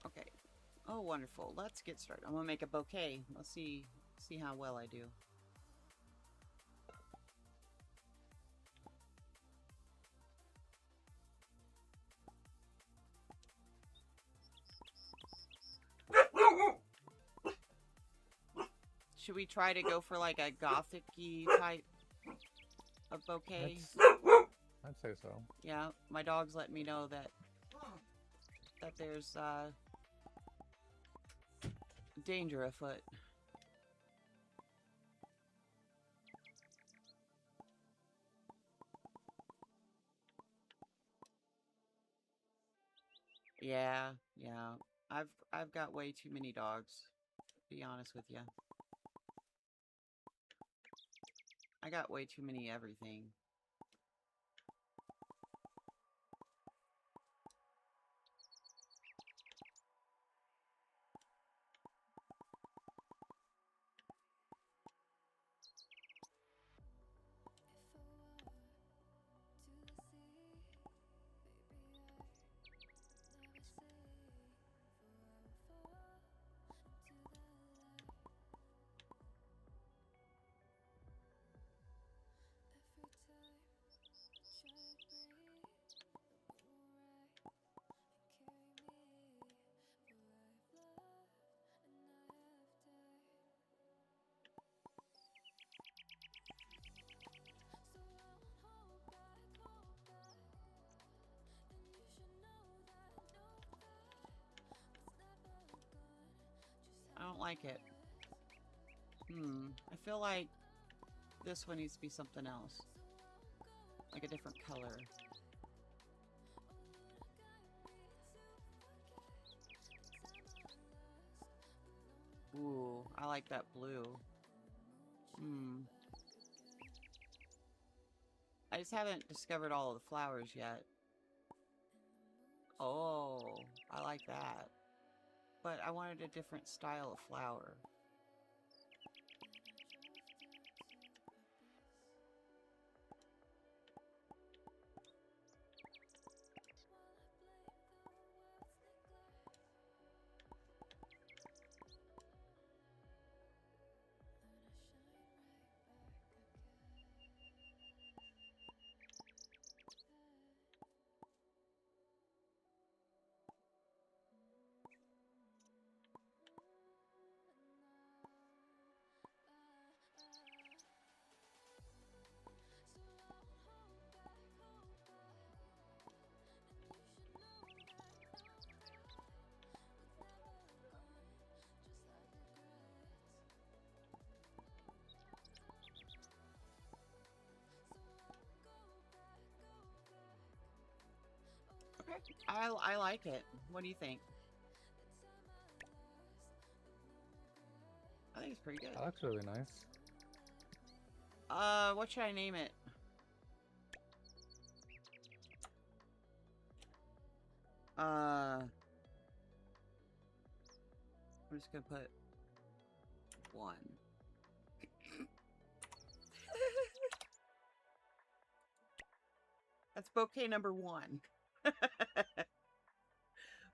Okay. Oh, wonderful. Let's get started. I'm gonna make a bouquet. Let's see how well I do. Should we try to go for like a gothic-y type of bouquet? I'd say so. Yeah, my dog's letting me know that there's danger afoot. Yeah. I've got way too many dogs, to be honest with you. I got way too many everything. I don't like it. I feel like this one needs to be something else. Like a different color. Ooh, I like that blue. I just haven't discovered all of the flowers yet. Oh, I like that. But I wanted a different style of flower. Okay, I like it. What do you think? I think it's pretty good. That looks really nice. What should I name it? I'm just gonna put one. That's bouquet number 1.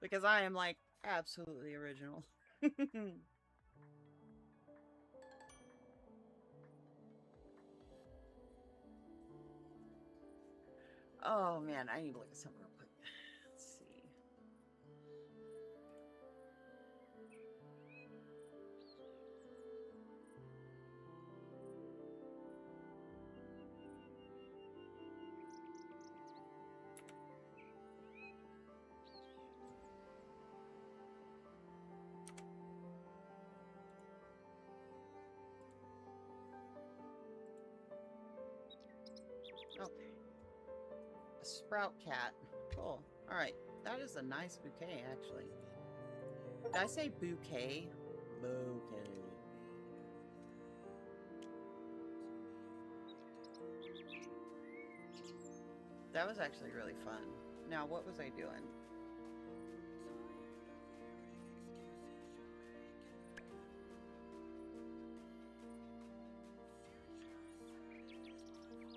Because I am like absolutely original. Oh man, I need to look at something real quick. Let's see. Okay. A sprout cat. Cool. Alright. That is a nice bouquet, actually. Did I say bouquet? Bouquet. That was actually really fun. Now, what was I doing?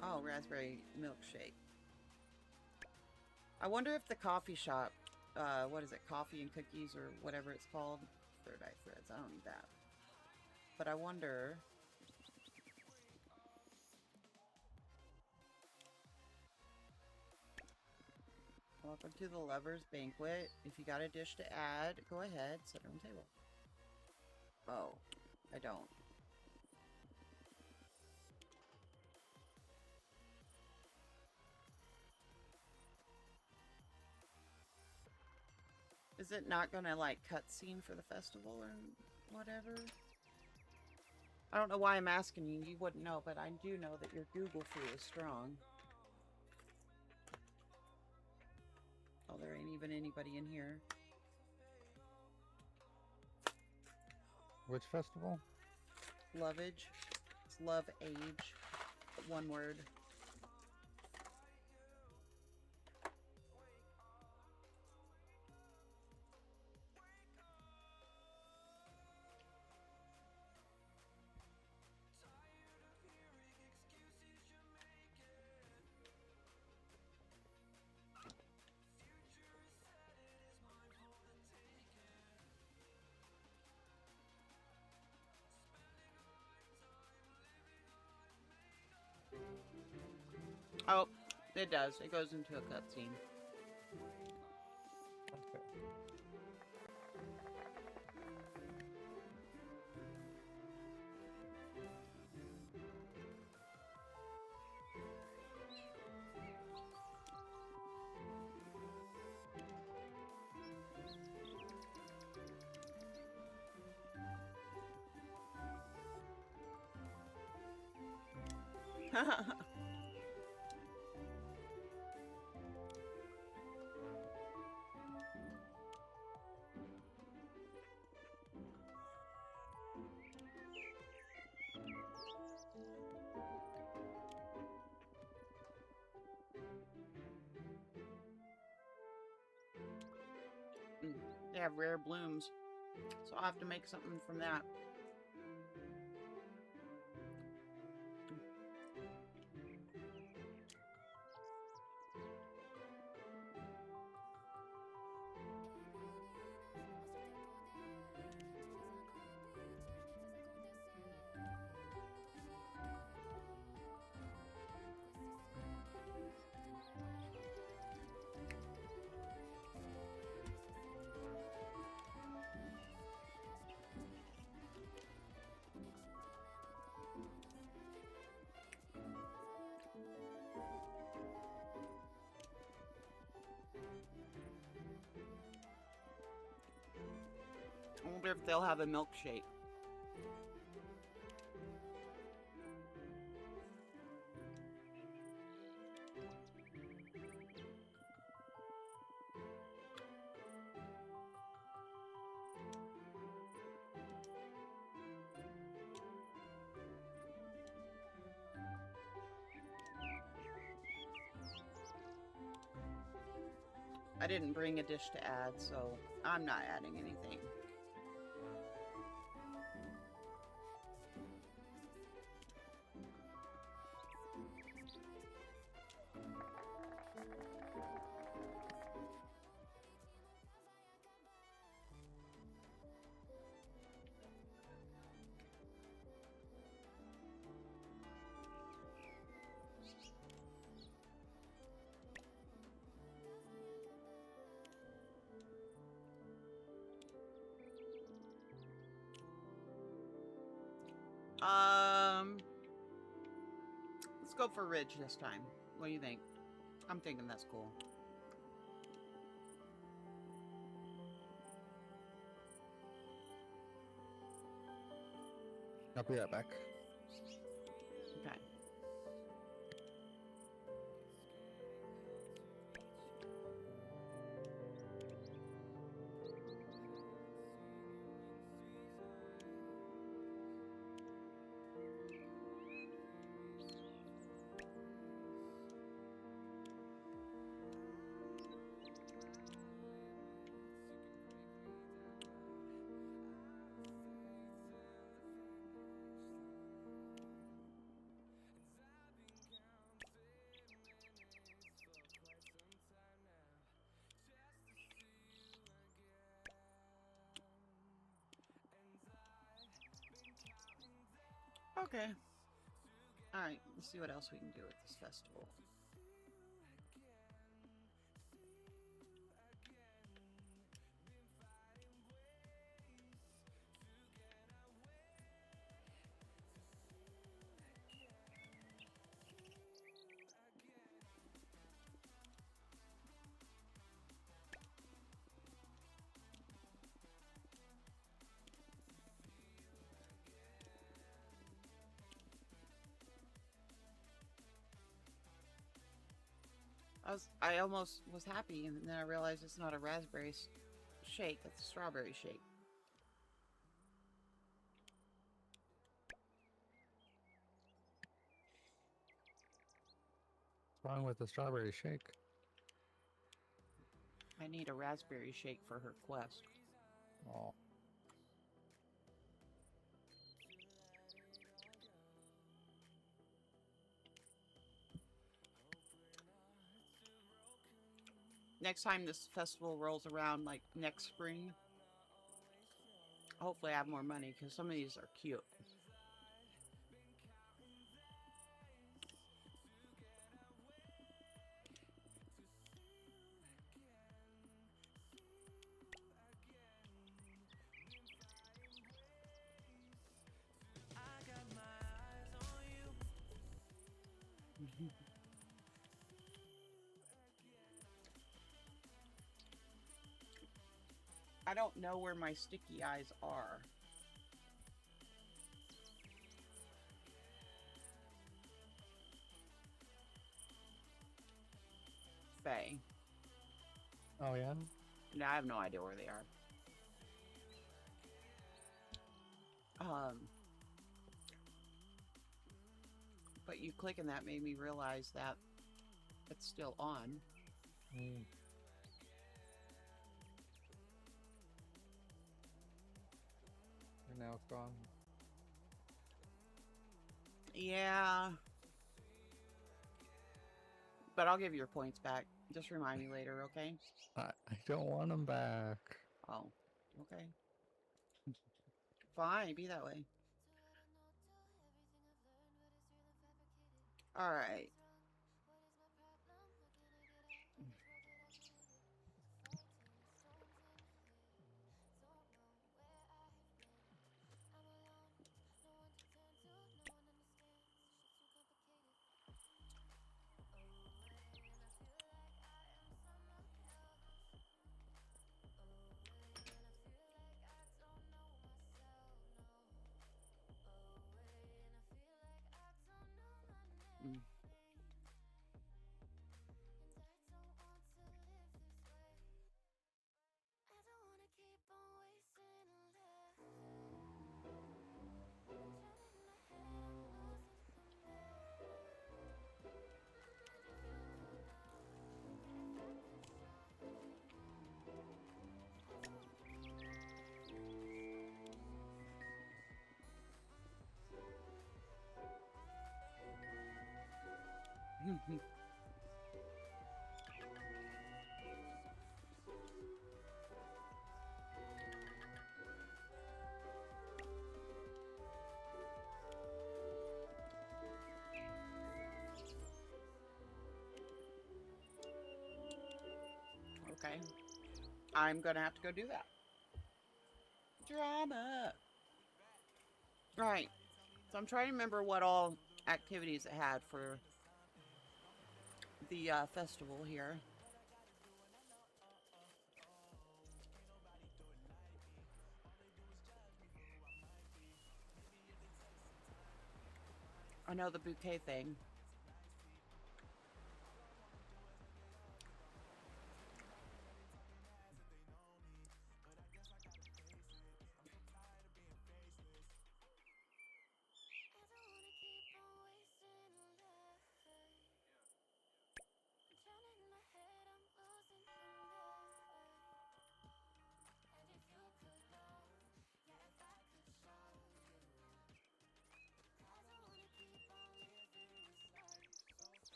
Oh, raspberry milkshake. I wonder if the coffee shop, what is it, coffee and cookies or whatever it's called? Third Eye Threads, I don't need that. But I wonder... Welcome to the Lover's Banquet. If you got a dish to add, go ahead, set it on the table. Oh, I don't. Is it not gonna, like, cutscene for the festival or whatever? I don't know why I'm asking you. You wouldn't know, but I do know that your Google foo is strong. Oh, there ain't even anybody in here. Which festival? Lovage. It's love age. One word. Oh, it does. It goes into a cutscene. Okay. They have rare blooms, so I'll have to make something from that. I wonder if they'll have a milkshake. I didn't bring a dish to add, so I'm not adding anything. Let's go for Ridge this time. What do you think? I'm thinking that's cool. I'll be right back. Okay. Okay. Alright, let's see what else we can do at this festival. I almost was happy, and then I realized it's not a raspberry shake, it's a strawberry shake. What's wrong with the strawberry shake? I need a raspberry shake for her quest. Oh. Next time this festival rolls around, like next spring, hopefully I have more money, because some of these are cute. I don't know where my sticky eyes are. Faye. Oh, yeah? No, I have no idea where they are. But you clicking that made me realize that it's still on. Mm. And now it's gone. Yeah. But I'll give you your points back. Just remind me later, okay? I don't want them back. Oh, okay. Fine, be that way. All right. Mm. Okay. I'm gonna have to go do that. Drama. Right. So I'm trying to remember what all activities it had for the festival here. I know the bouquet thing.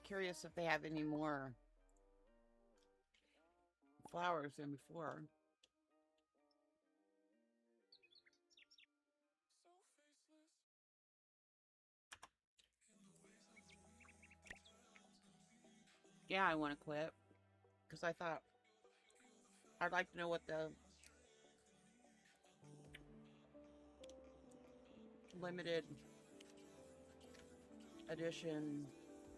Curious if they have any more flowers than before. Yeah, I want to quit because I thought I'd like to know what the limited edition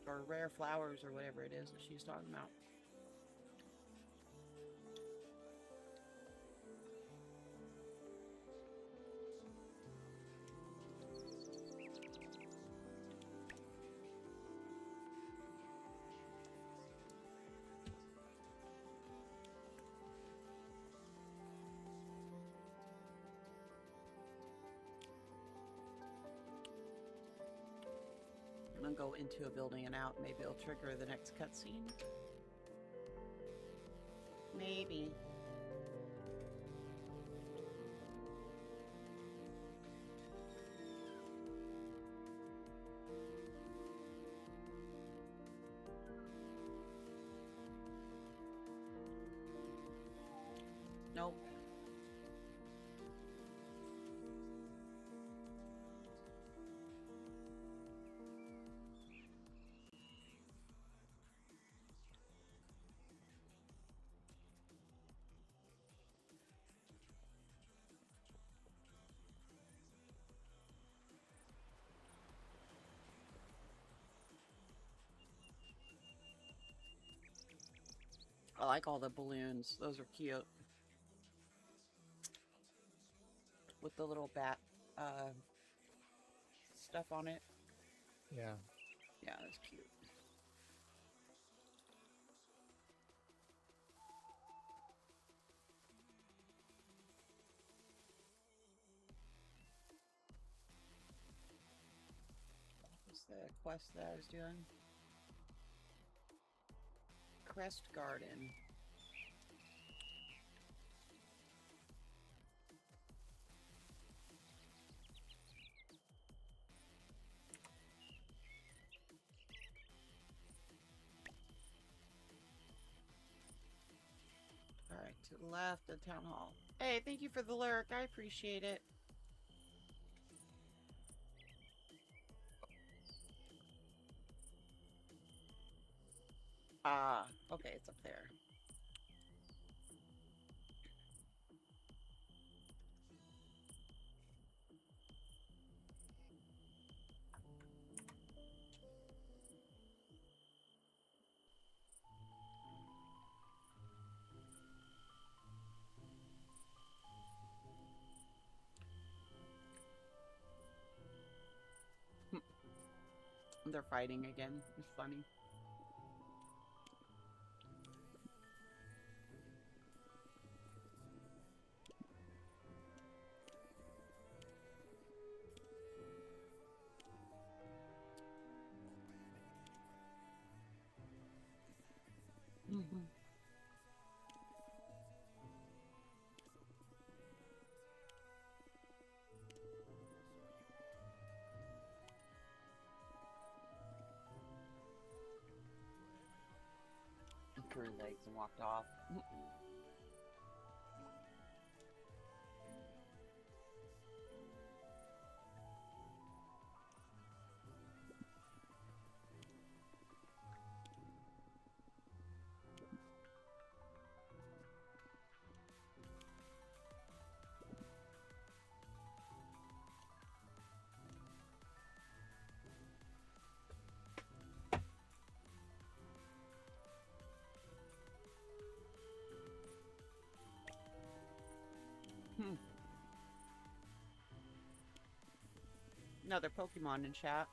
or rare flowers or whatever it is that she's talking about. I'm gonna go into a building and out. Maybe it'll trigger the next cutscene. Maybe. Nope. I like all the balloons. Those are cute. With the little bat stuff on it. Yeah. Yeah, that's cute. What's the quest that I was doing? Crest Garden. Alright, to the left, the town hall. Hey, thank you for the lyric. I appreciate it. Ah, okay, it's up there. They're fighting again. It's funny. Mm-hmm. Drew legs and walked off. Hmm. Another Pokemon in chat.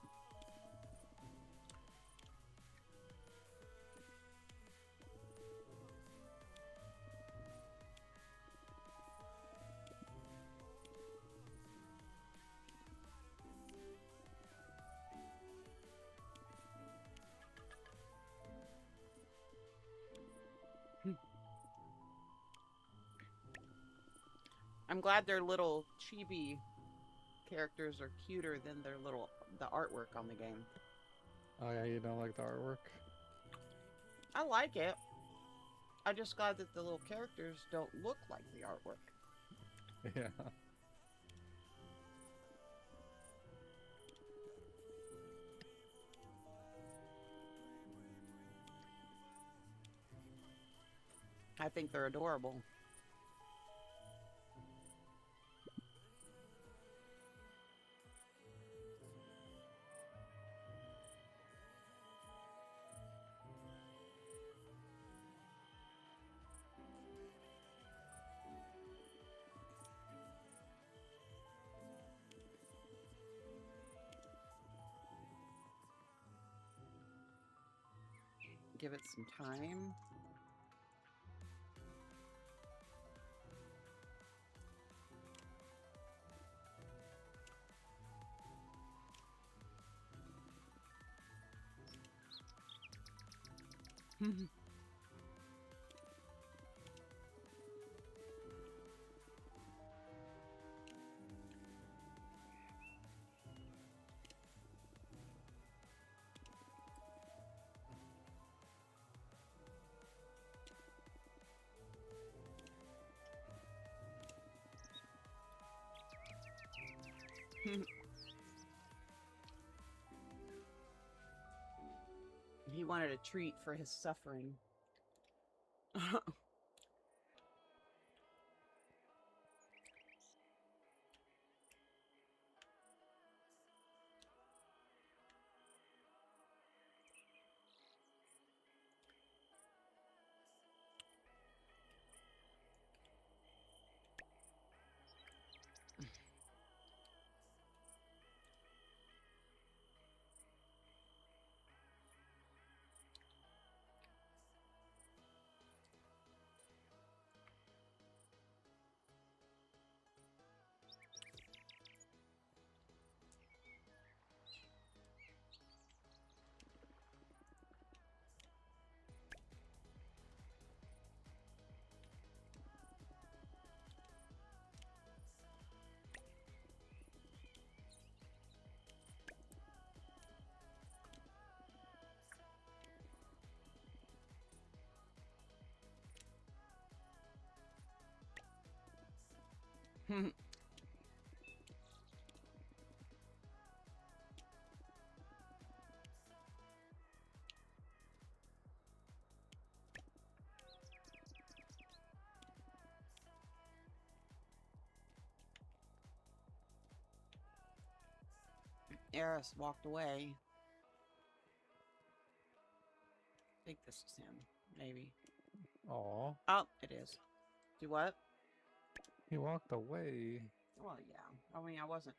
I'm glad their little chibi characters are cuter than the artwork on the game. Oh yeah, you don't like the artwork? I like it. I just glad that the little characters don't look like the artwork. Yeah. I think they're adorable. Give it some time. He wanted a treat for his suffering. Eris walked away. I think this is him. Maybe. Aw. Oh, it is. Do what? He walked away. Well, yeah. I mean, I wasn't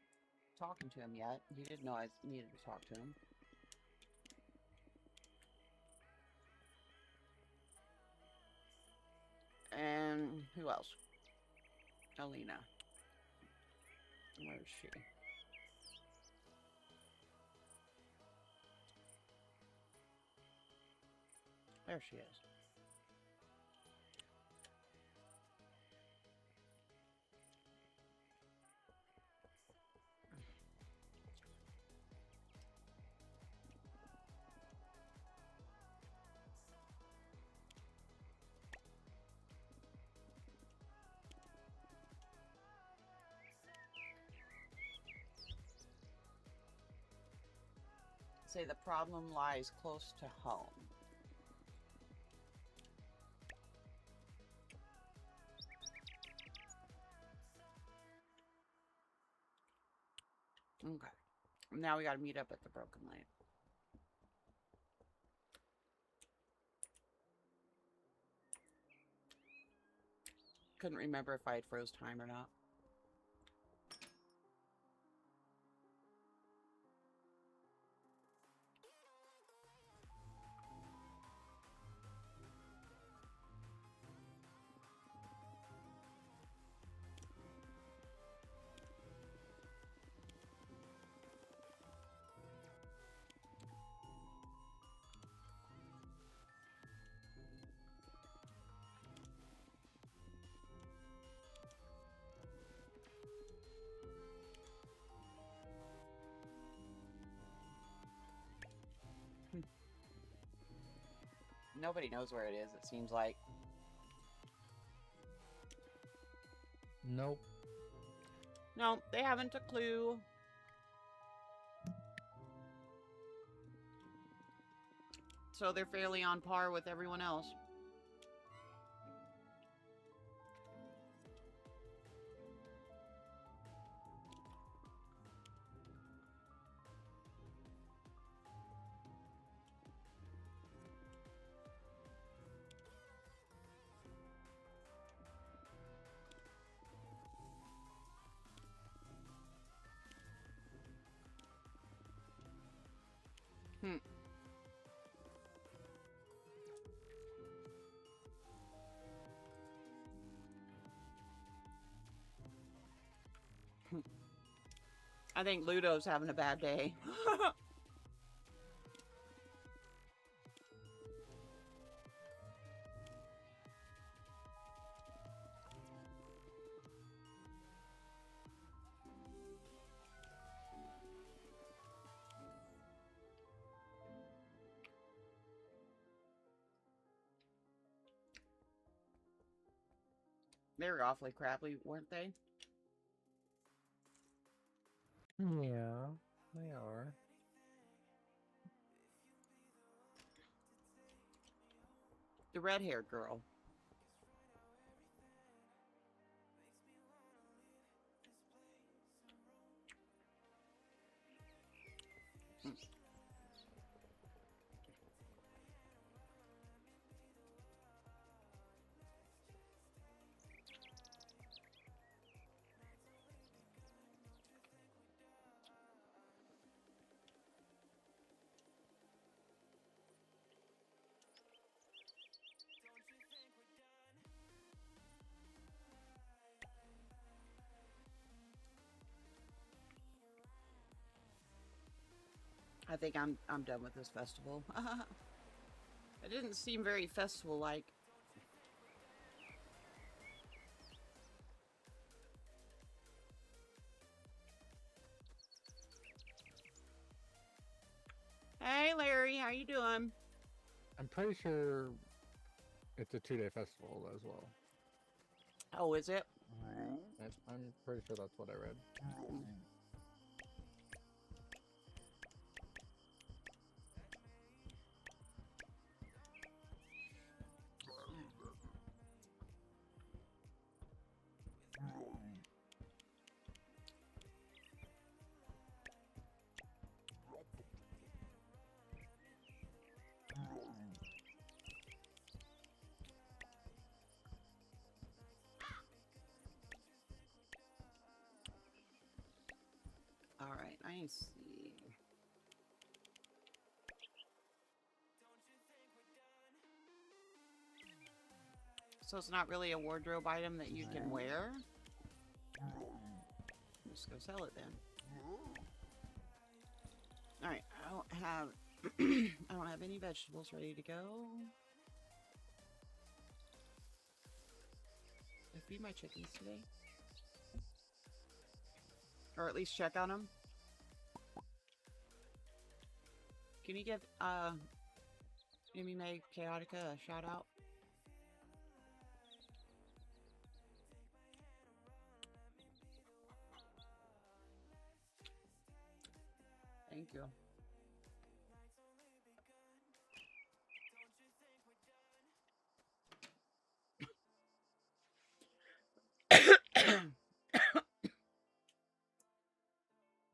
talking to him yet. He didn't know I needed to talk to him. And who else? Alina. Where is she? There she is. Say the problem lies close to home. Okay. Now we gotta meet up at the Broken Light. Couldn't remember if I had froze time or not. Nobody knows where it is, it seems like. Nope. No, they haven't a clue. So they're fairly on par with everyone else. Hmm. I think Ludo's having a bad day. They were awfully crappy, weren't they? Yeah, they are. The red-haired girl. Hmm. I think I'm done with this festival. It didn't seem very festival-like. Hey, Larry, how you doing? I'm pretty sure it's a 2-day festival as well. Oh, is it? I'm pretty sure that's what I read. All right, I see. So it's not really a wardrobe item that you can wear? Just go sell it then. All right, I don't have I don't have any vegetables ready to go. Did I feed my chickens today? Or at least check on them? Can you give Amy May Chaotica a shout out? Thank you.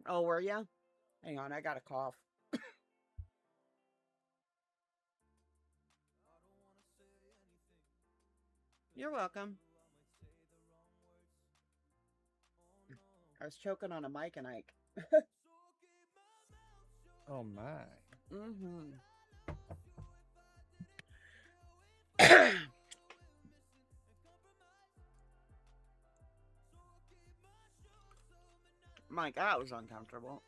Oh, were ya? Hang on, I got a cough. You're welcome. I was choking on a Mike and Ike. Oh my. Mm-hmm. My God, that was uncomfortable.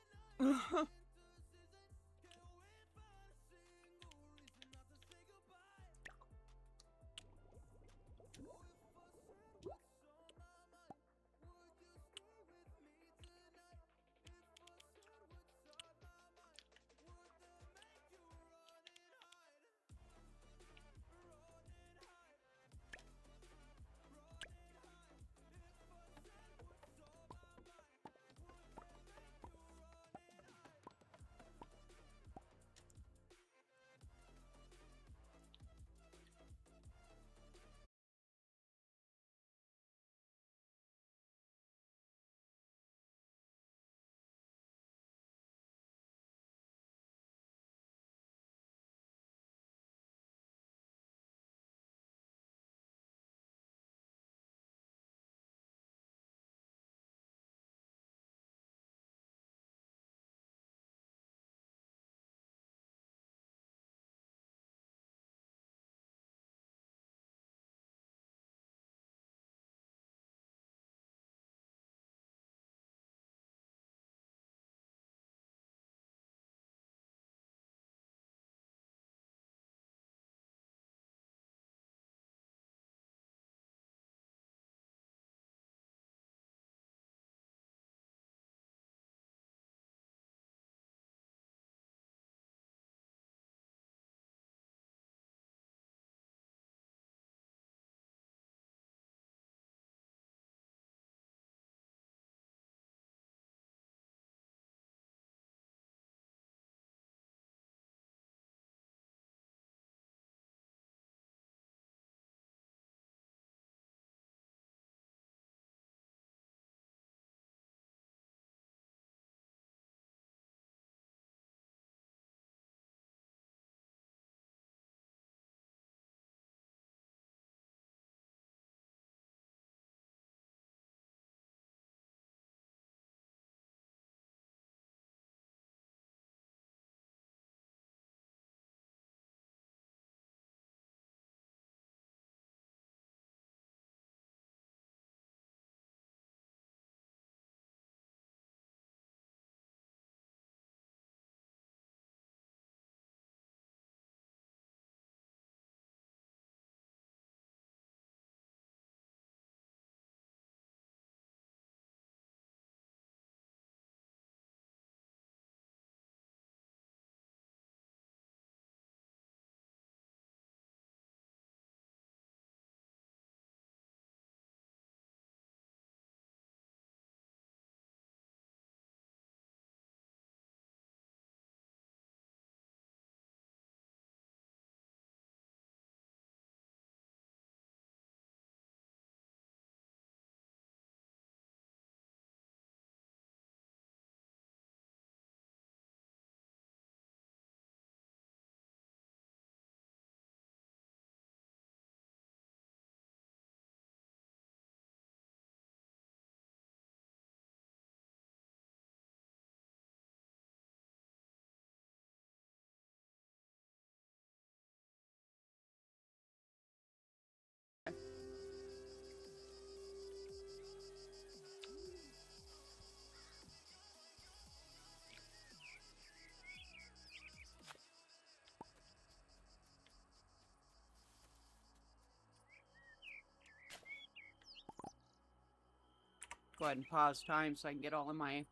Go ahead and pause time so I can get all of my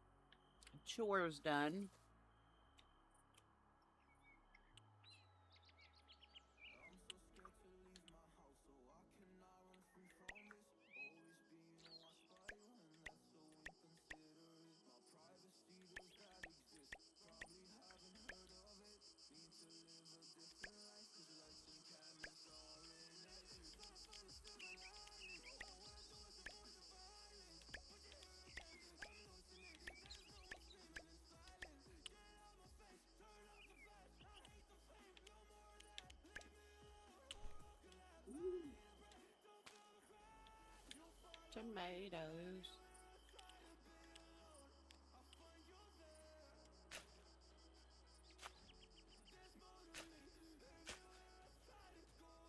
chores done. Tomatoes.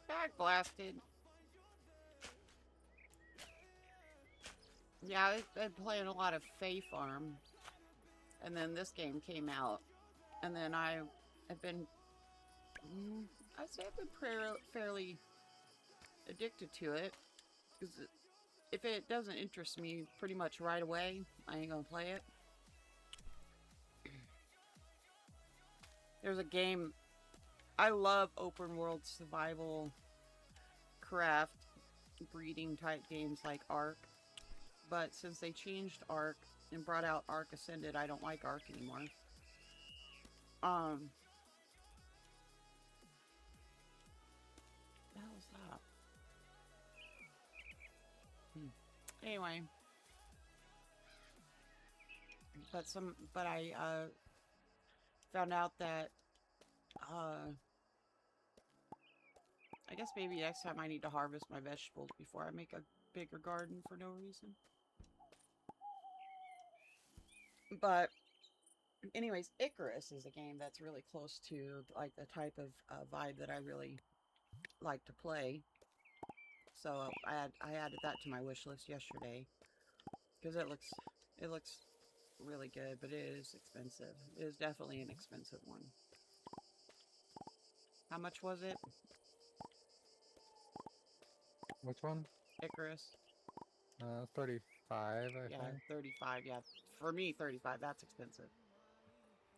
Back blasted. Yeah, I've been playing a lot of Fae Farm. And then this game came out. And then I've been... I'd say I've been fairly addicted to it. Because if it doesn't interest me pretty much right away, I ain't gonna play it. There's a game... I love open world survival, craft, breeding type games like Ark. But since they changed Ark and brought out Ark Ascended, I don't like Ark anymore. What the hell is that? Anyway. But I found out that I guess maybe next time I need to harvest my vegetables before I make a bigger garden for no reason. But anyways, Icarus is a game that's really close to like the type of vibe that I really like to play. So I added that to my wish list yesterday because it looks really good, but it is expensive. It is definitely an expensive one. How much was it? Which one? Icarus. 35, I Yeah, think. 35. Yeah, for me, 35. That's expensive.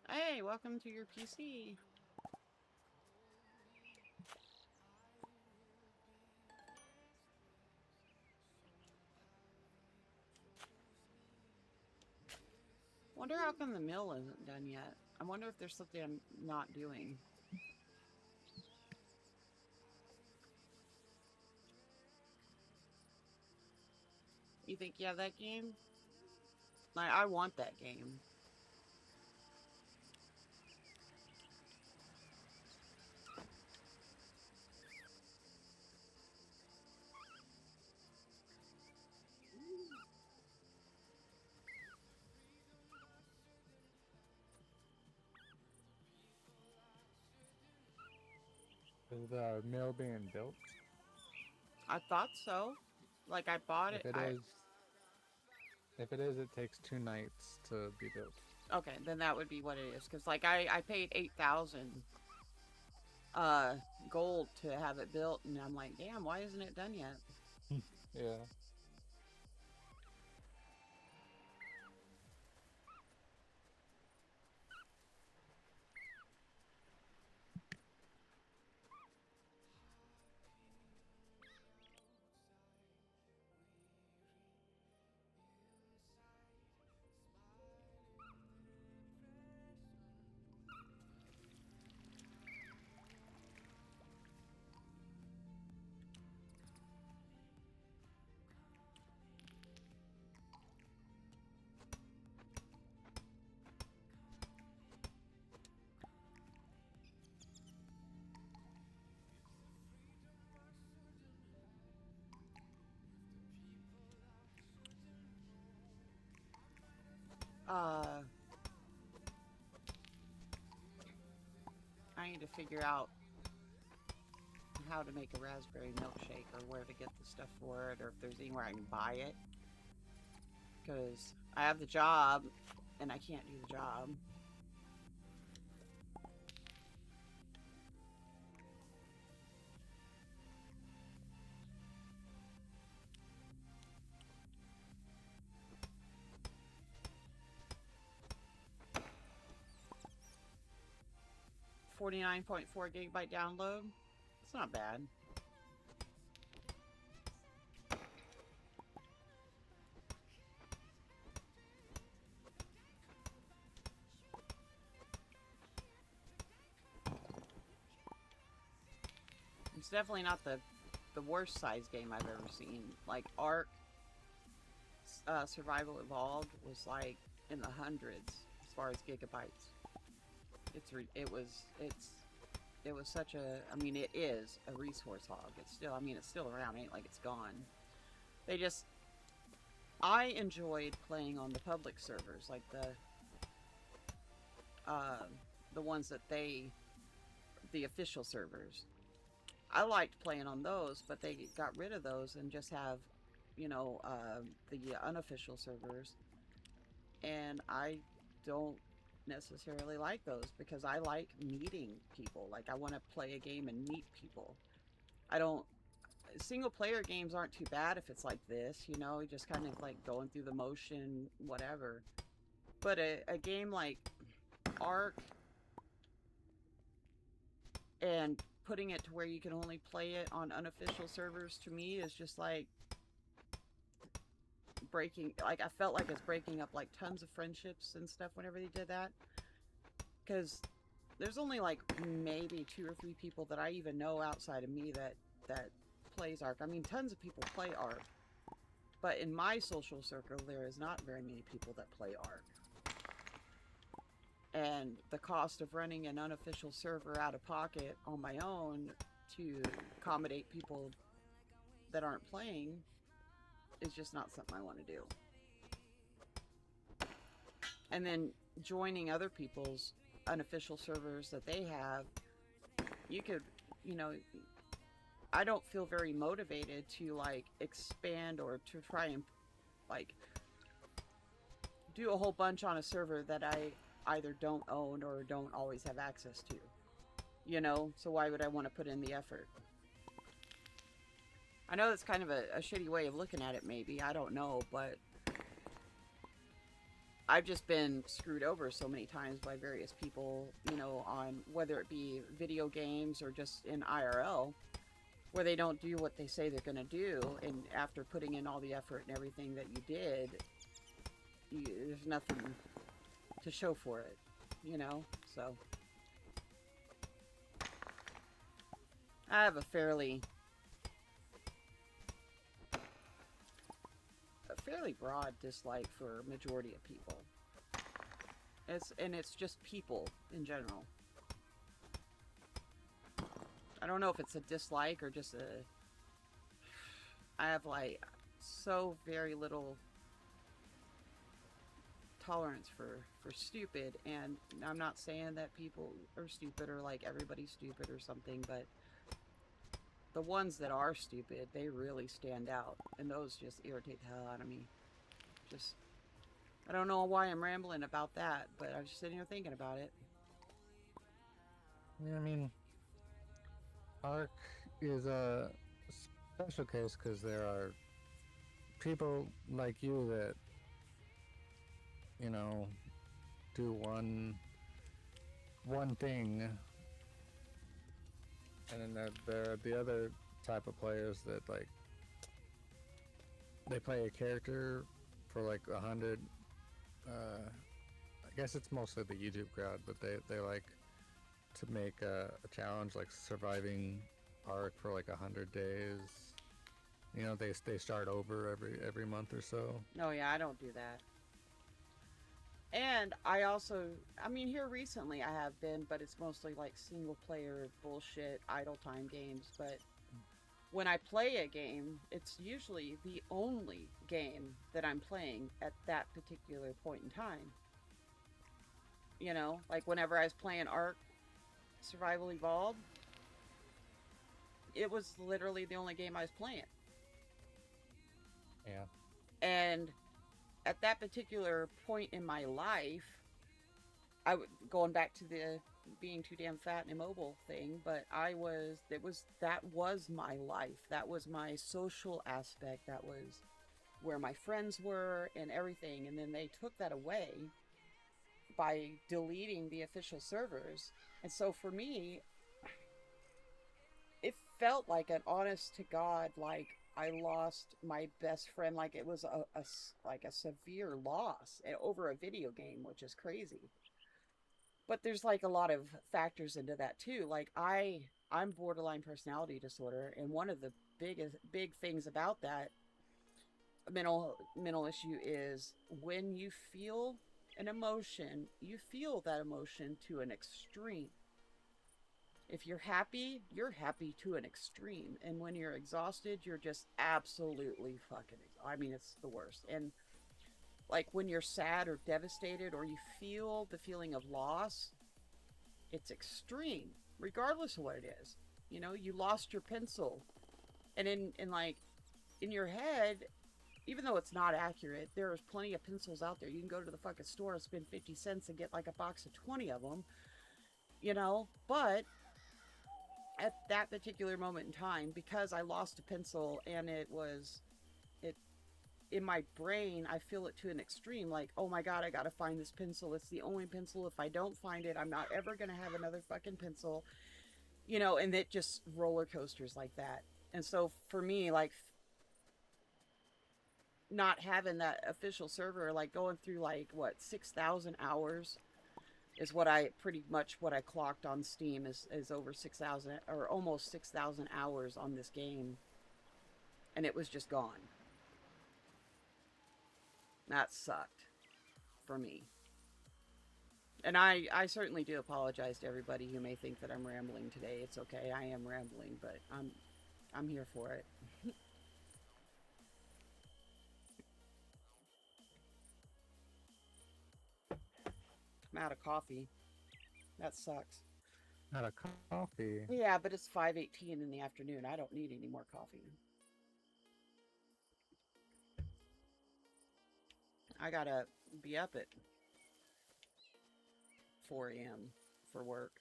Hey, welcome to your PC. Wonder how come the mill isn't done yet. I wonder if there's something I'm not doing. You think you have that game? Like, I want that game. Is the mill being built? I thought so. Like, I bought it. If it is, it takes 2 nights to be built. Okay, then that would be what it is. Because, like, I paid 8,000 gold to have it built. And I'm like, damn, why isn't it done yet? Yeah. I need to figure out how to make a raspberry milkshake or where to get the stuff for it or if there's anywhere I can buy it. Because I have the job and I can't do the job. 49.4 gigabyte download. It's not bad. It's definitely not the worst size game I've ever seen. Like Ark, Survival Evolved was like in the hundreds as far as gigabytes. It was such a, I mean, it is a resource hog. It's still, I mean, it's still around. It ain't like it's gone. They just, I enjoyed playing on the public servers, like the ones that the official servers. I liked playing on those, but they got rid of those and just have, you know, the unofficial servers. And I don't necessarily like those because I like meeting people. Like, I want to play a game and meet people. I don't. Single player games aren't too bad if it's like this, you know, just kind of like going through the motion, whatever. But a game like Ark and putting it to where you can only play it on unofficial servers, to me is just like breaking, like I felt like it's breaking up like tons of friendships and stuff whenever they did that, because there's only like maybe 2 or 3 people that I even know outside of me that plays Ark. I mean, tons of people play Ark, but in my social circle there is not very many people that play Ark. And the cost of running an unofficial server out of pocket on my own to accommodate people that aren't playing is just not something I want to do. And then joining other people's unofficial servers that they have, you could, you know, I don't feel very motivated to like expand or to try and like do a whole bunch on a server that I either don't own or don't always have access to, you know. So why would I want to put in the effort? I know that's kind of a shitty way of looking at it, maybe, I don't know, but I've just been screwed over so many times by various people, you know, on whether it be video games or just in IRL, where they don't do what they say they're going to do, and after putting in all the effort and everything that you did, there's nothing to show for it, you know. So I have a fairly broad dislike for majority of people. It's just people in general. I don't know if it's a dislike or just I have like so very little tolerance for stupid, and I'm not saying that people are stupid or like everybody's stupid or something, but the ones that are stupid, they really stand out, and those just irritate the hell out of me. Just, I don't know why I'm rambling about that, but I was just sitting here thinking about it. Yeah, I mean, Ark is a special case because there are people like you that, you know, do one thing, and then there are the other type of players that like they play a character for like 100. I guess it's mostly the YouTube crowd, but they like to make a challenge like surviving Ark for like 100 days. You know, they start over every month or so. No, yeah, I don't do that. And I also, I mean, here recently I have been, but it's mostly like single player bullshit idle time games. But when I play a game, it's usually the only game that I'm playing at that particular point in time. You know, like whenever I was playing Ark Survival Evolved, it was literally the only game I was playing. Yeah. And at that particular point in my life, going back to the being too damn fat and immobile thing, but that was my life. That was my social aspect. That was where my friends were and everything. And then they took that away by deleting the official servers. And so for me, it felt like an honest to God, like I lost my best friend, like it was like a severe loss over a video game, which is crazy. But there's like a lot of factors into that too. Like I'm borderline personality disorder, and one of the big things about that mental issue is when you feel an emotion, you feel that emotion to an extreme. If you're happy to an extreme. And when you're exhausted, you're just absolutely fucking I mean, it's the worst. And like when you're sad or devastated or you feel the feeling of loss, it's extreme, regardless of what it is. You know, you lost your pencil. And in like in your head, even though it's not accurate, there's plenty of pencils out there. You can go to the fucking store and spend 50 cents and get like a box of 20 of them, you know? But at that particular moment in time, because I lost a pencil and it in my brain, I feel it to an extreme, like, oh my god, I gotta find this pencil. It's the only pencil. If I don't find it, I'm not ever gonna have another fucking pencil, you know, and it just roller coasters like that. And so for me, like not having that official server, like going through like what 6,000 hours is what I pretty much what I clocked on Steam is over 6,000 or almost 6,000 hours on this game, and it was just gone. That sucked for me. And I certainly do apologize to everybody who may think that I'm rambling today. It's okay, I am rambling, but I'm here for it. I'm out of coffee. That sucks. Not a coffee. Yeah, but it's 5:18 in the afternoon. I don't need any more coffee. I gotta be up at 4 a.m. for work.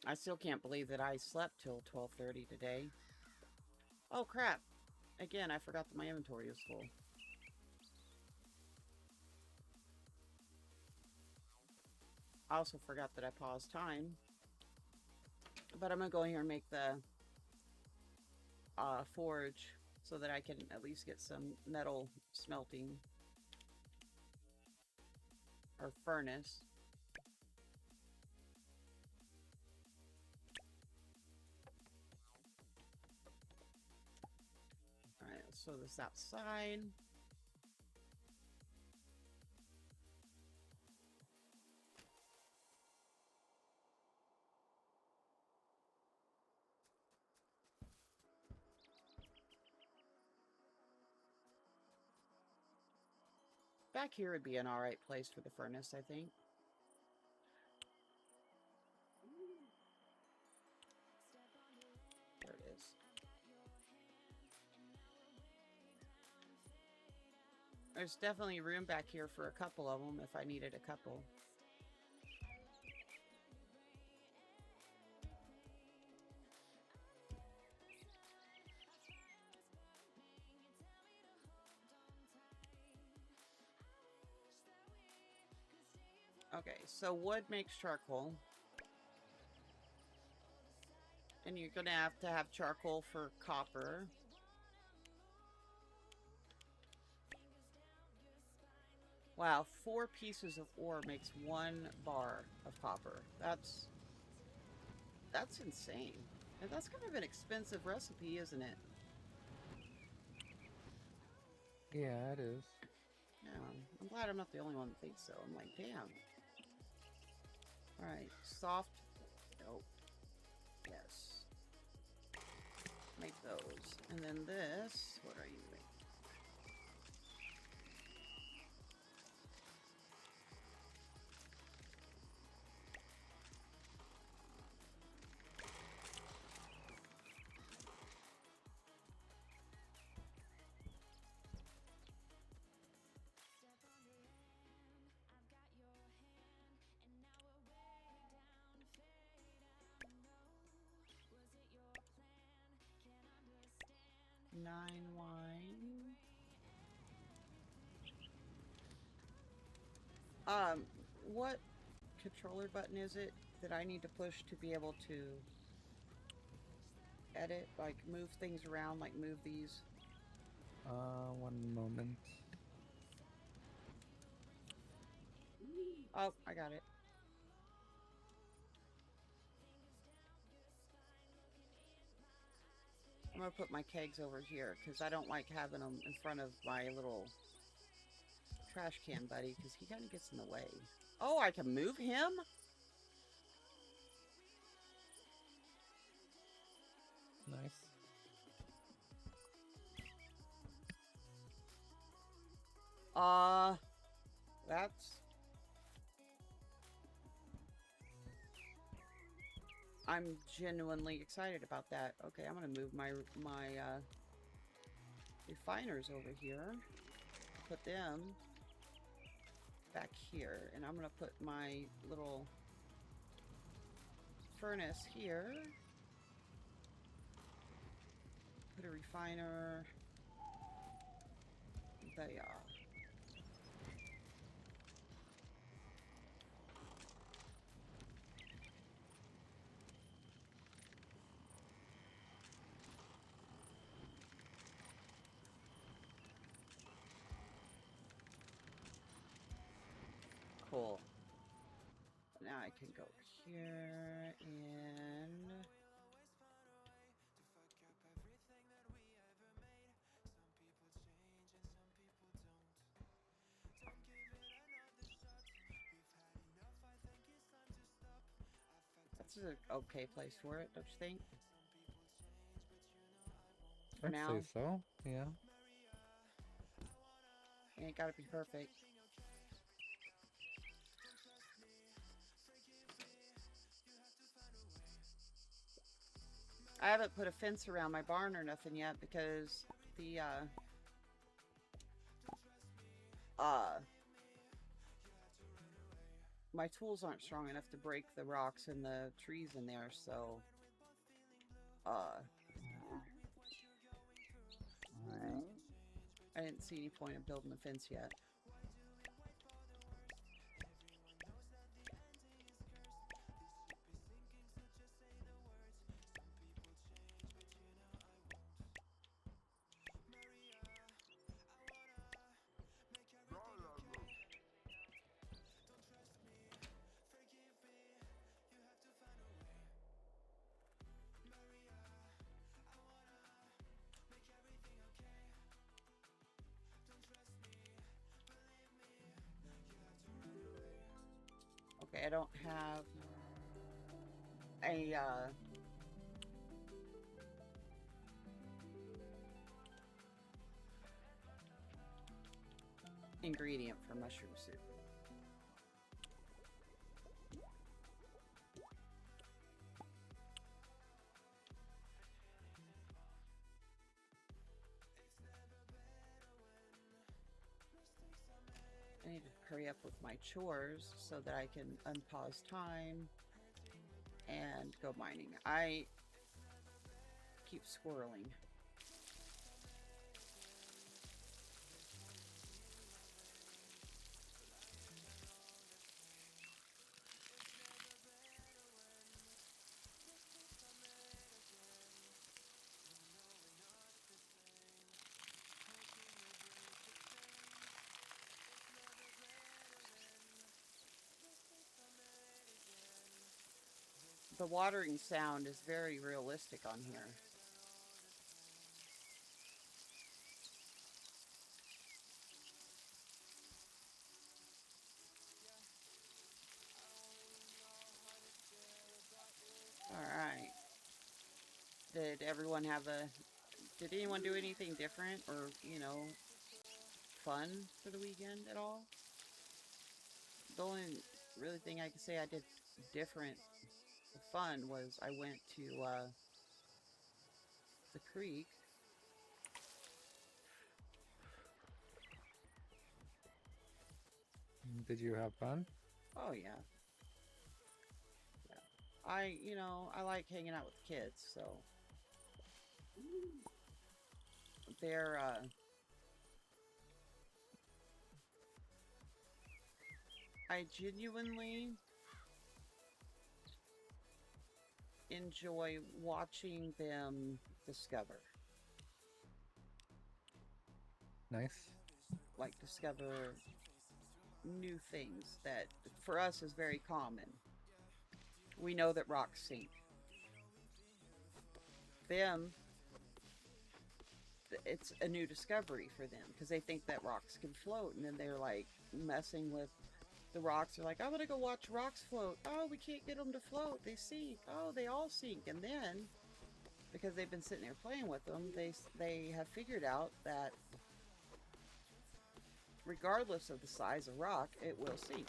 I still can't believe that I slept till 12:30 today. Oh crap. Again, I forgot that my inventory was full. I also forgot that I paused time. But I'm gonna go here and make the forge so that I can at least get some metal smelting or furnace. Alright, let's throw this outside. Back here would be an alright place for the furnace, I think. There it is. There's definitely room back here for a couple of them if I needed a couple. Okay, so wood makes charcoal. And you're gonna have to have charcoal for copper. Wow, 4 pieces of ore makes 1 bar of copper. That's insane. And that's kind of an expensive recipe, isn't it? Yeah, it is. Yeah, I'm glad I'm not the only one that thinks so. I'm like, damn. Alright, soft. Nope. Yes. Make those. And then this, what are you making? Nine wine. What controller button is it that I need to push to be able to edit? Like, move things around, like move these? One moment. Oh, I got it. I'm gonna put my kegs over here, because I don't like having them in front of my little trash can buddy, because he kind of gets in the way. Oh, I can move him? Nice. That's... I'm genuinely excited about that. Okay, I'm gonna move my refiners over here. Put them back here. And I'm gonna put my little furnace here. Put a refiner there. Cool. Now I can go here and... That's an okay place for it, don't you think? For I'd say now, so, yeah. it ain't gotta be perfect. I haven't put a fence around my barn or nothing yet because the, my tools aren't strong enough to break the rocks and the trees in there, so, I didn't see any point in building the fence yet. Okay, I don't have a, ingredient for mushroom soup. I need to hurry up with my chores so that I can unpause time and go mining. I keep squirreling. The watering sound is very realistic on here. Alright. Did everyone have a... Did anyone do anything different or, you know, fun for the weekend at all? The only really thing I can say I did different fun was I went to, the creek. Did you have fun? Oh, yeah. You know, I like hanging out with the kids, so they're, I genuinely enjoy watching them discover. Nice. Like, discover new things that for us is very common. We know that rocks sink. Them, it's a new discovery for them because they think that rocks can float, and then they're like messing with the rocks. They're like, I'm gonna go watch rocks float. Oh, we can't get them to float. They sink. Oh, they all sink. And then, because they've been sitting there playing with them, they have figured out that regardless of the size of rock, it will sink.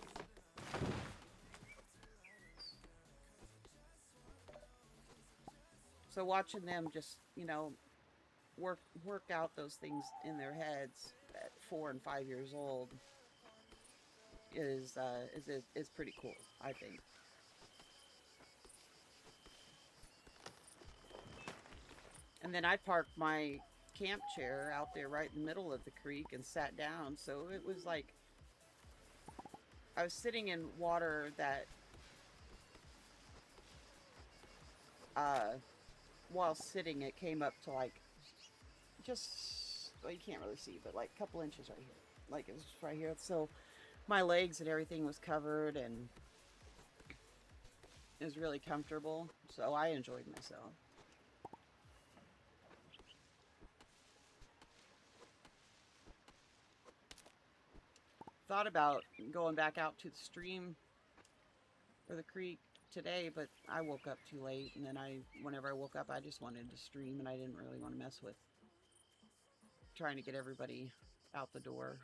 So watching them just, work out those things in their heads at 4 and 5 years old is pretty cool, I think. And then I parked my camp chair out there right in the middle of the creek and sat down. So it was like I was sitting in water that, uh, while sitting, it came up to like just, well, you can't really see, but like a couple inches right here. Like it was just right here. So my legs and everything was covered and it was really comfortable. So I enjoyed myself. Thought about going back out to the stream or the creek today, but I woke up too late, and then whenever I woke up, I just wanted to stream, and I didn't really want to mess with trying to get everybody out the door.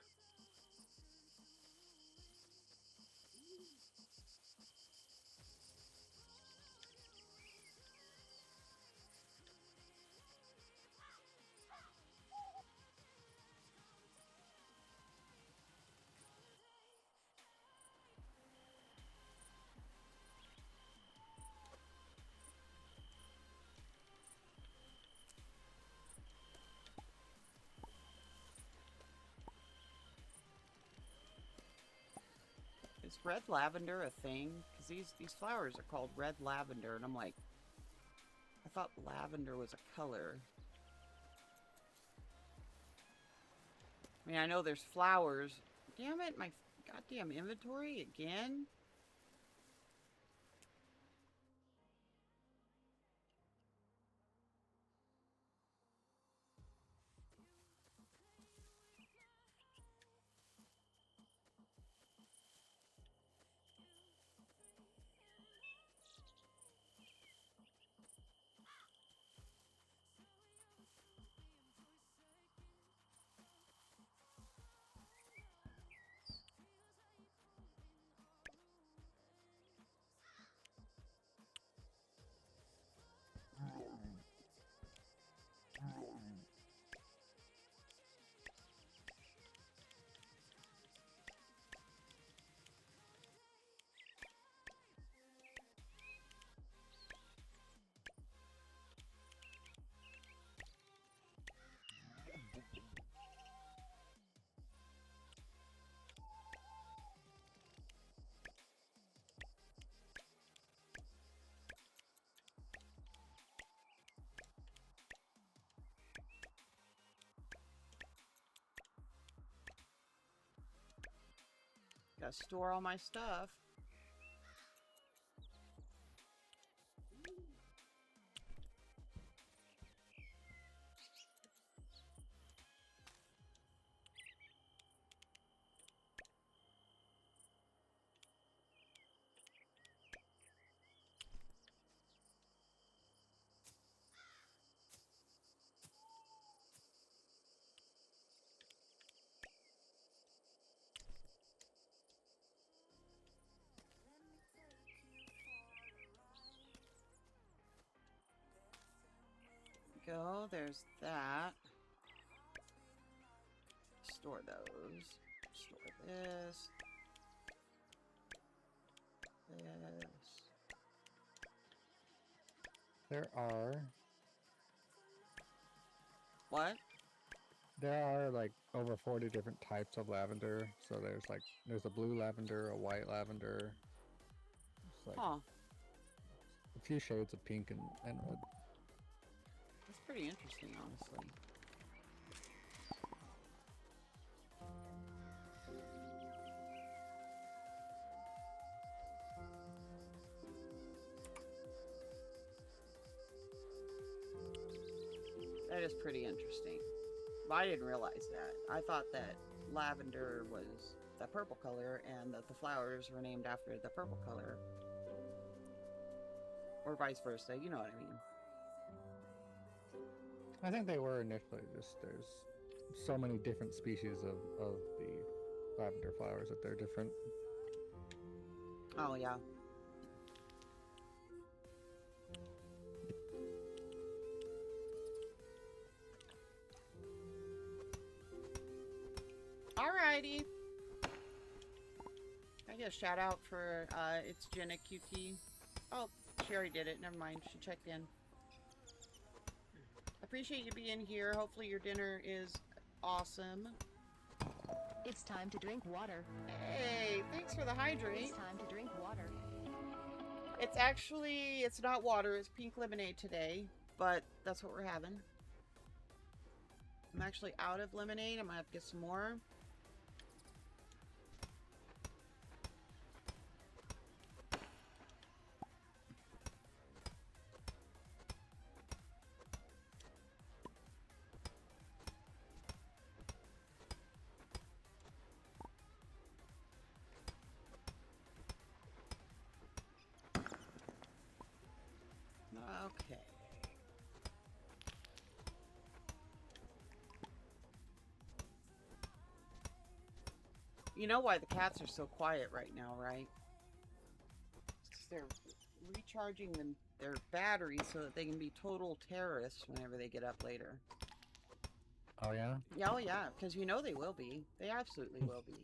Is red lavender a thing? Because these flowers are called red lavender, and I'm like, I thought lavender was a color. I mean, I know there's flowers. Damn it, my goddamn inventory again. Gotta store all my stuff. Go, there's that. Store those. Store this. This. There are What? there are like over 40 different types of lavender. So there's a blue lavender, a white lavender. It's like Huh. a few shades of pink and red. That's pretty interesting, honestly. That is pretty interesting. I didn't realize that. I thought that lavender was the purple color and that the flowers were named after the purple color. Or vice versa, you know what I mean. I think they were initially just there's so many different species of the lavender flowers that they're different. Oh, yeah. Alrighty. I get a shout out for it's Jenna QT. Oh, she already did it. Never mind. She checked in. Appreciate you being here. Hopefully your dinner is awesome. It's time to drink water. Hey, thanks for the hydrate. It's time to drink water. It's not water. It's pink lemonade today, but that's what we're having. I'm actually out of lemonade. I might have to get some more. Okay. You know why the cats are so quiet right now, right? It's 'cause they're recharging their batteries so that they can be total terrorists whenever they get up later. Oh yeah? Yeah, oh yeah, because you know they will be. They absolutely will be.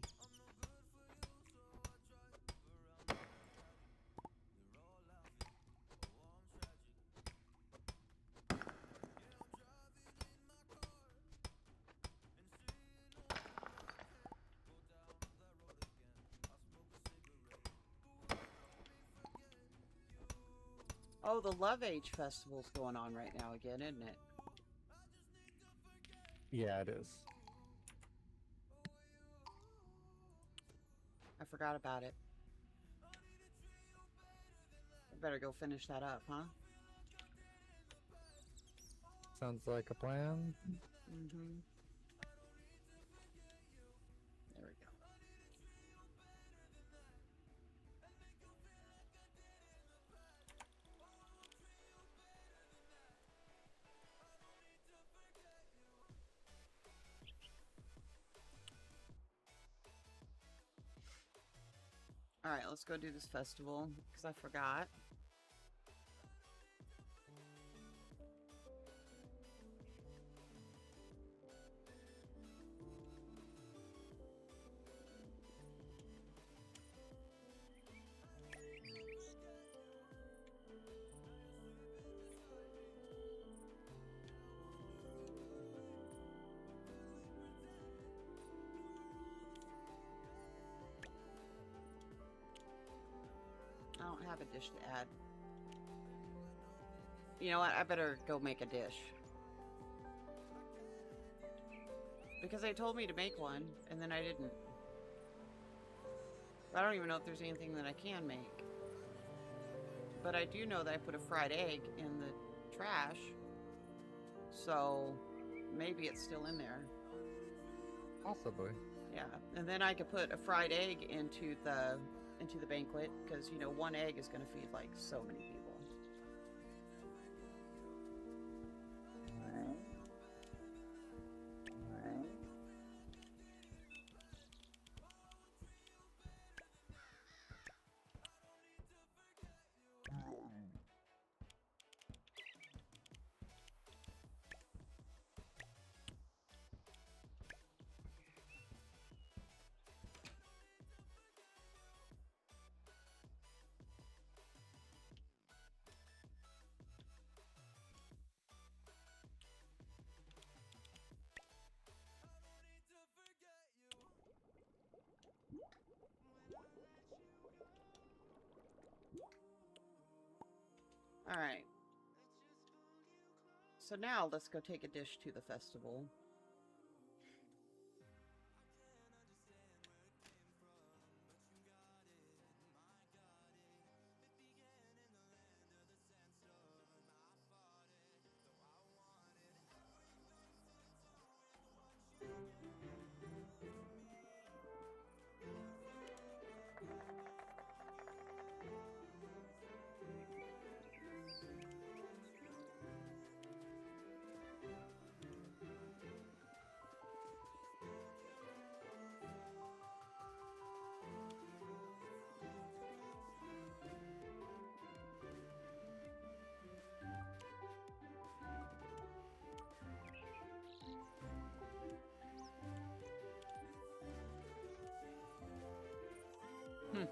Oh, the Love Age Festival's going on right now again, isn't it? Yeah, it is. I forgot about it. I better go finish that up, huh? Sounds like a plan. Mm-hmm. There we go. Alright, let's go do this festival, because I forgot. I don't have a dish to add. You know what? I better go make a dish. Because they told me to make one, and then I didn't. I don't even know if there's anything that I can make. But I do know that I put a fried egg in the trash. So maybe it's still in there. Possibly. Yeah. And then I could put a fried egg into the banquet, because you know one egg is going to feed like so many people. All right. So now let's go take a dish to the festival. Hmm.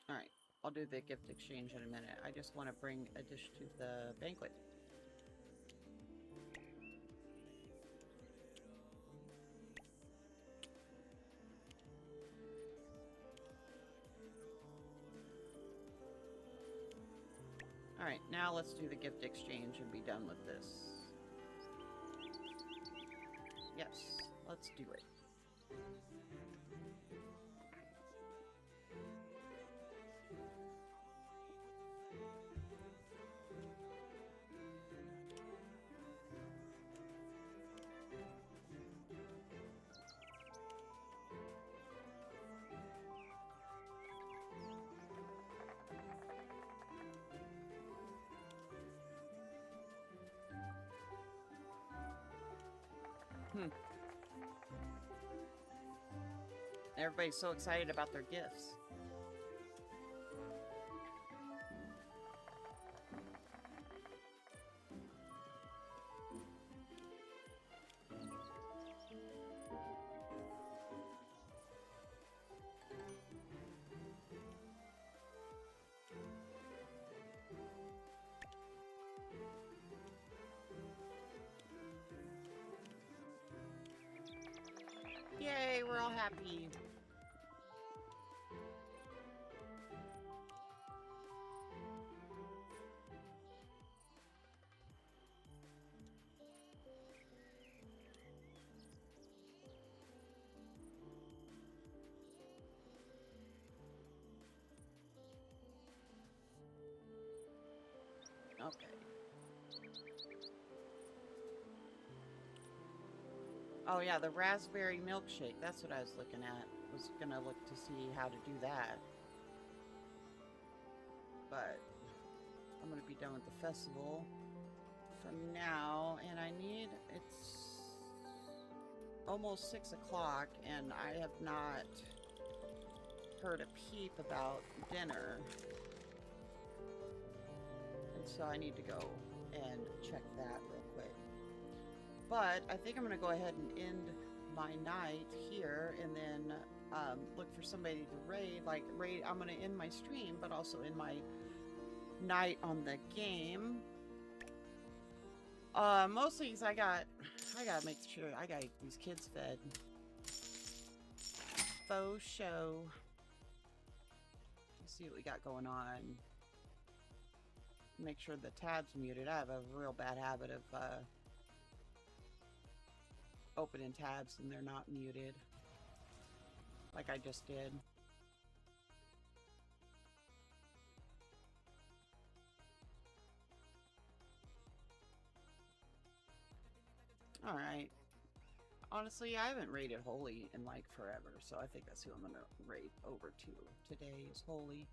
All right. I'll do the gift exchange in a minute. I just want to bring a dish to the banquet. All right, now let's do the gift exchange and be done with this. Yes, let's do it. Hmm. Everybody's so excited about their gifts. Yay, we're all happy. Okay. Oh yeah, the raspberry milkshake. That's what I was looking at. Was gonna look to see how to do that. But I'm gonna be done with the festival for now, and it's almost 6 o'clock, and I have not heard a peep about dinner. And so I need to go and check that real quick. But I think I'm going to go ahead and end my night here and then look for somebody to raid. I'm going to end my stream, but also end my night on the game. Mostly because I gotta make sure I got these kids fed. Faux show. Let's see what we got going on. Make sure the tab's muted. I have a real bad habit of opening tabs and they're not muted. Like I just did. Alright. Honestly, I haven't raided Holy in like forever, so I think that's who I'm gonna raid over to today is Holy.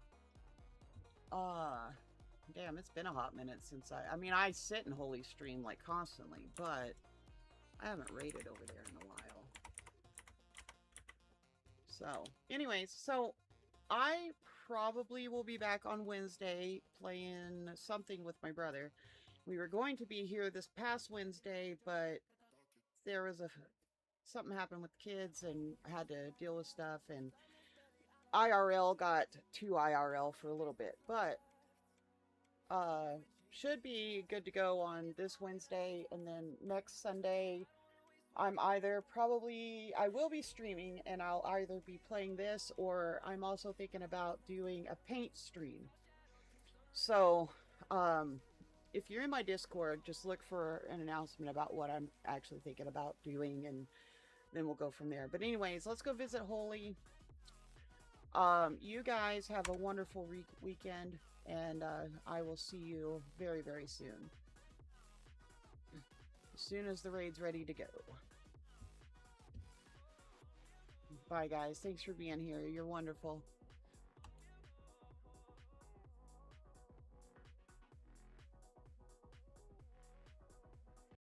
Damn, it's been a hot minute since I mean, I sit in Holy stream like constantly, but I haven't raided over there in a while. So, anyways, so I probably will be back on Wednesday playing something with my brother. We were going to be here this past Wednesday, but there was something happened with the kids and I had to deal with stuff, and IRL got to IRL for a little bit, but should be good to go on this Wednesday, and then next Sunday I'm either probably, I will be streaming and I'll either be playing this or I'm also thinking about doing a paint stream. So, if you're in my Discord, just look for an announcement about what I'm actually thinking about doing and then we'll go from there. But anyways, let's go visit Holy. You guys have a wonderful weekend and I will see you very, very soon. As soon as the raid's ready to go. Bye, guys. Thanks for being here. You're wonderful.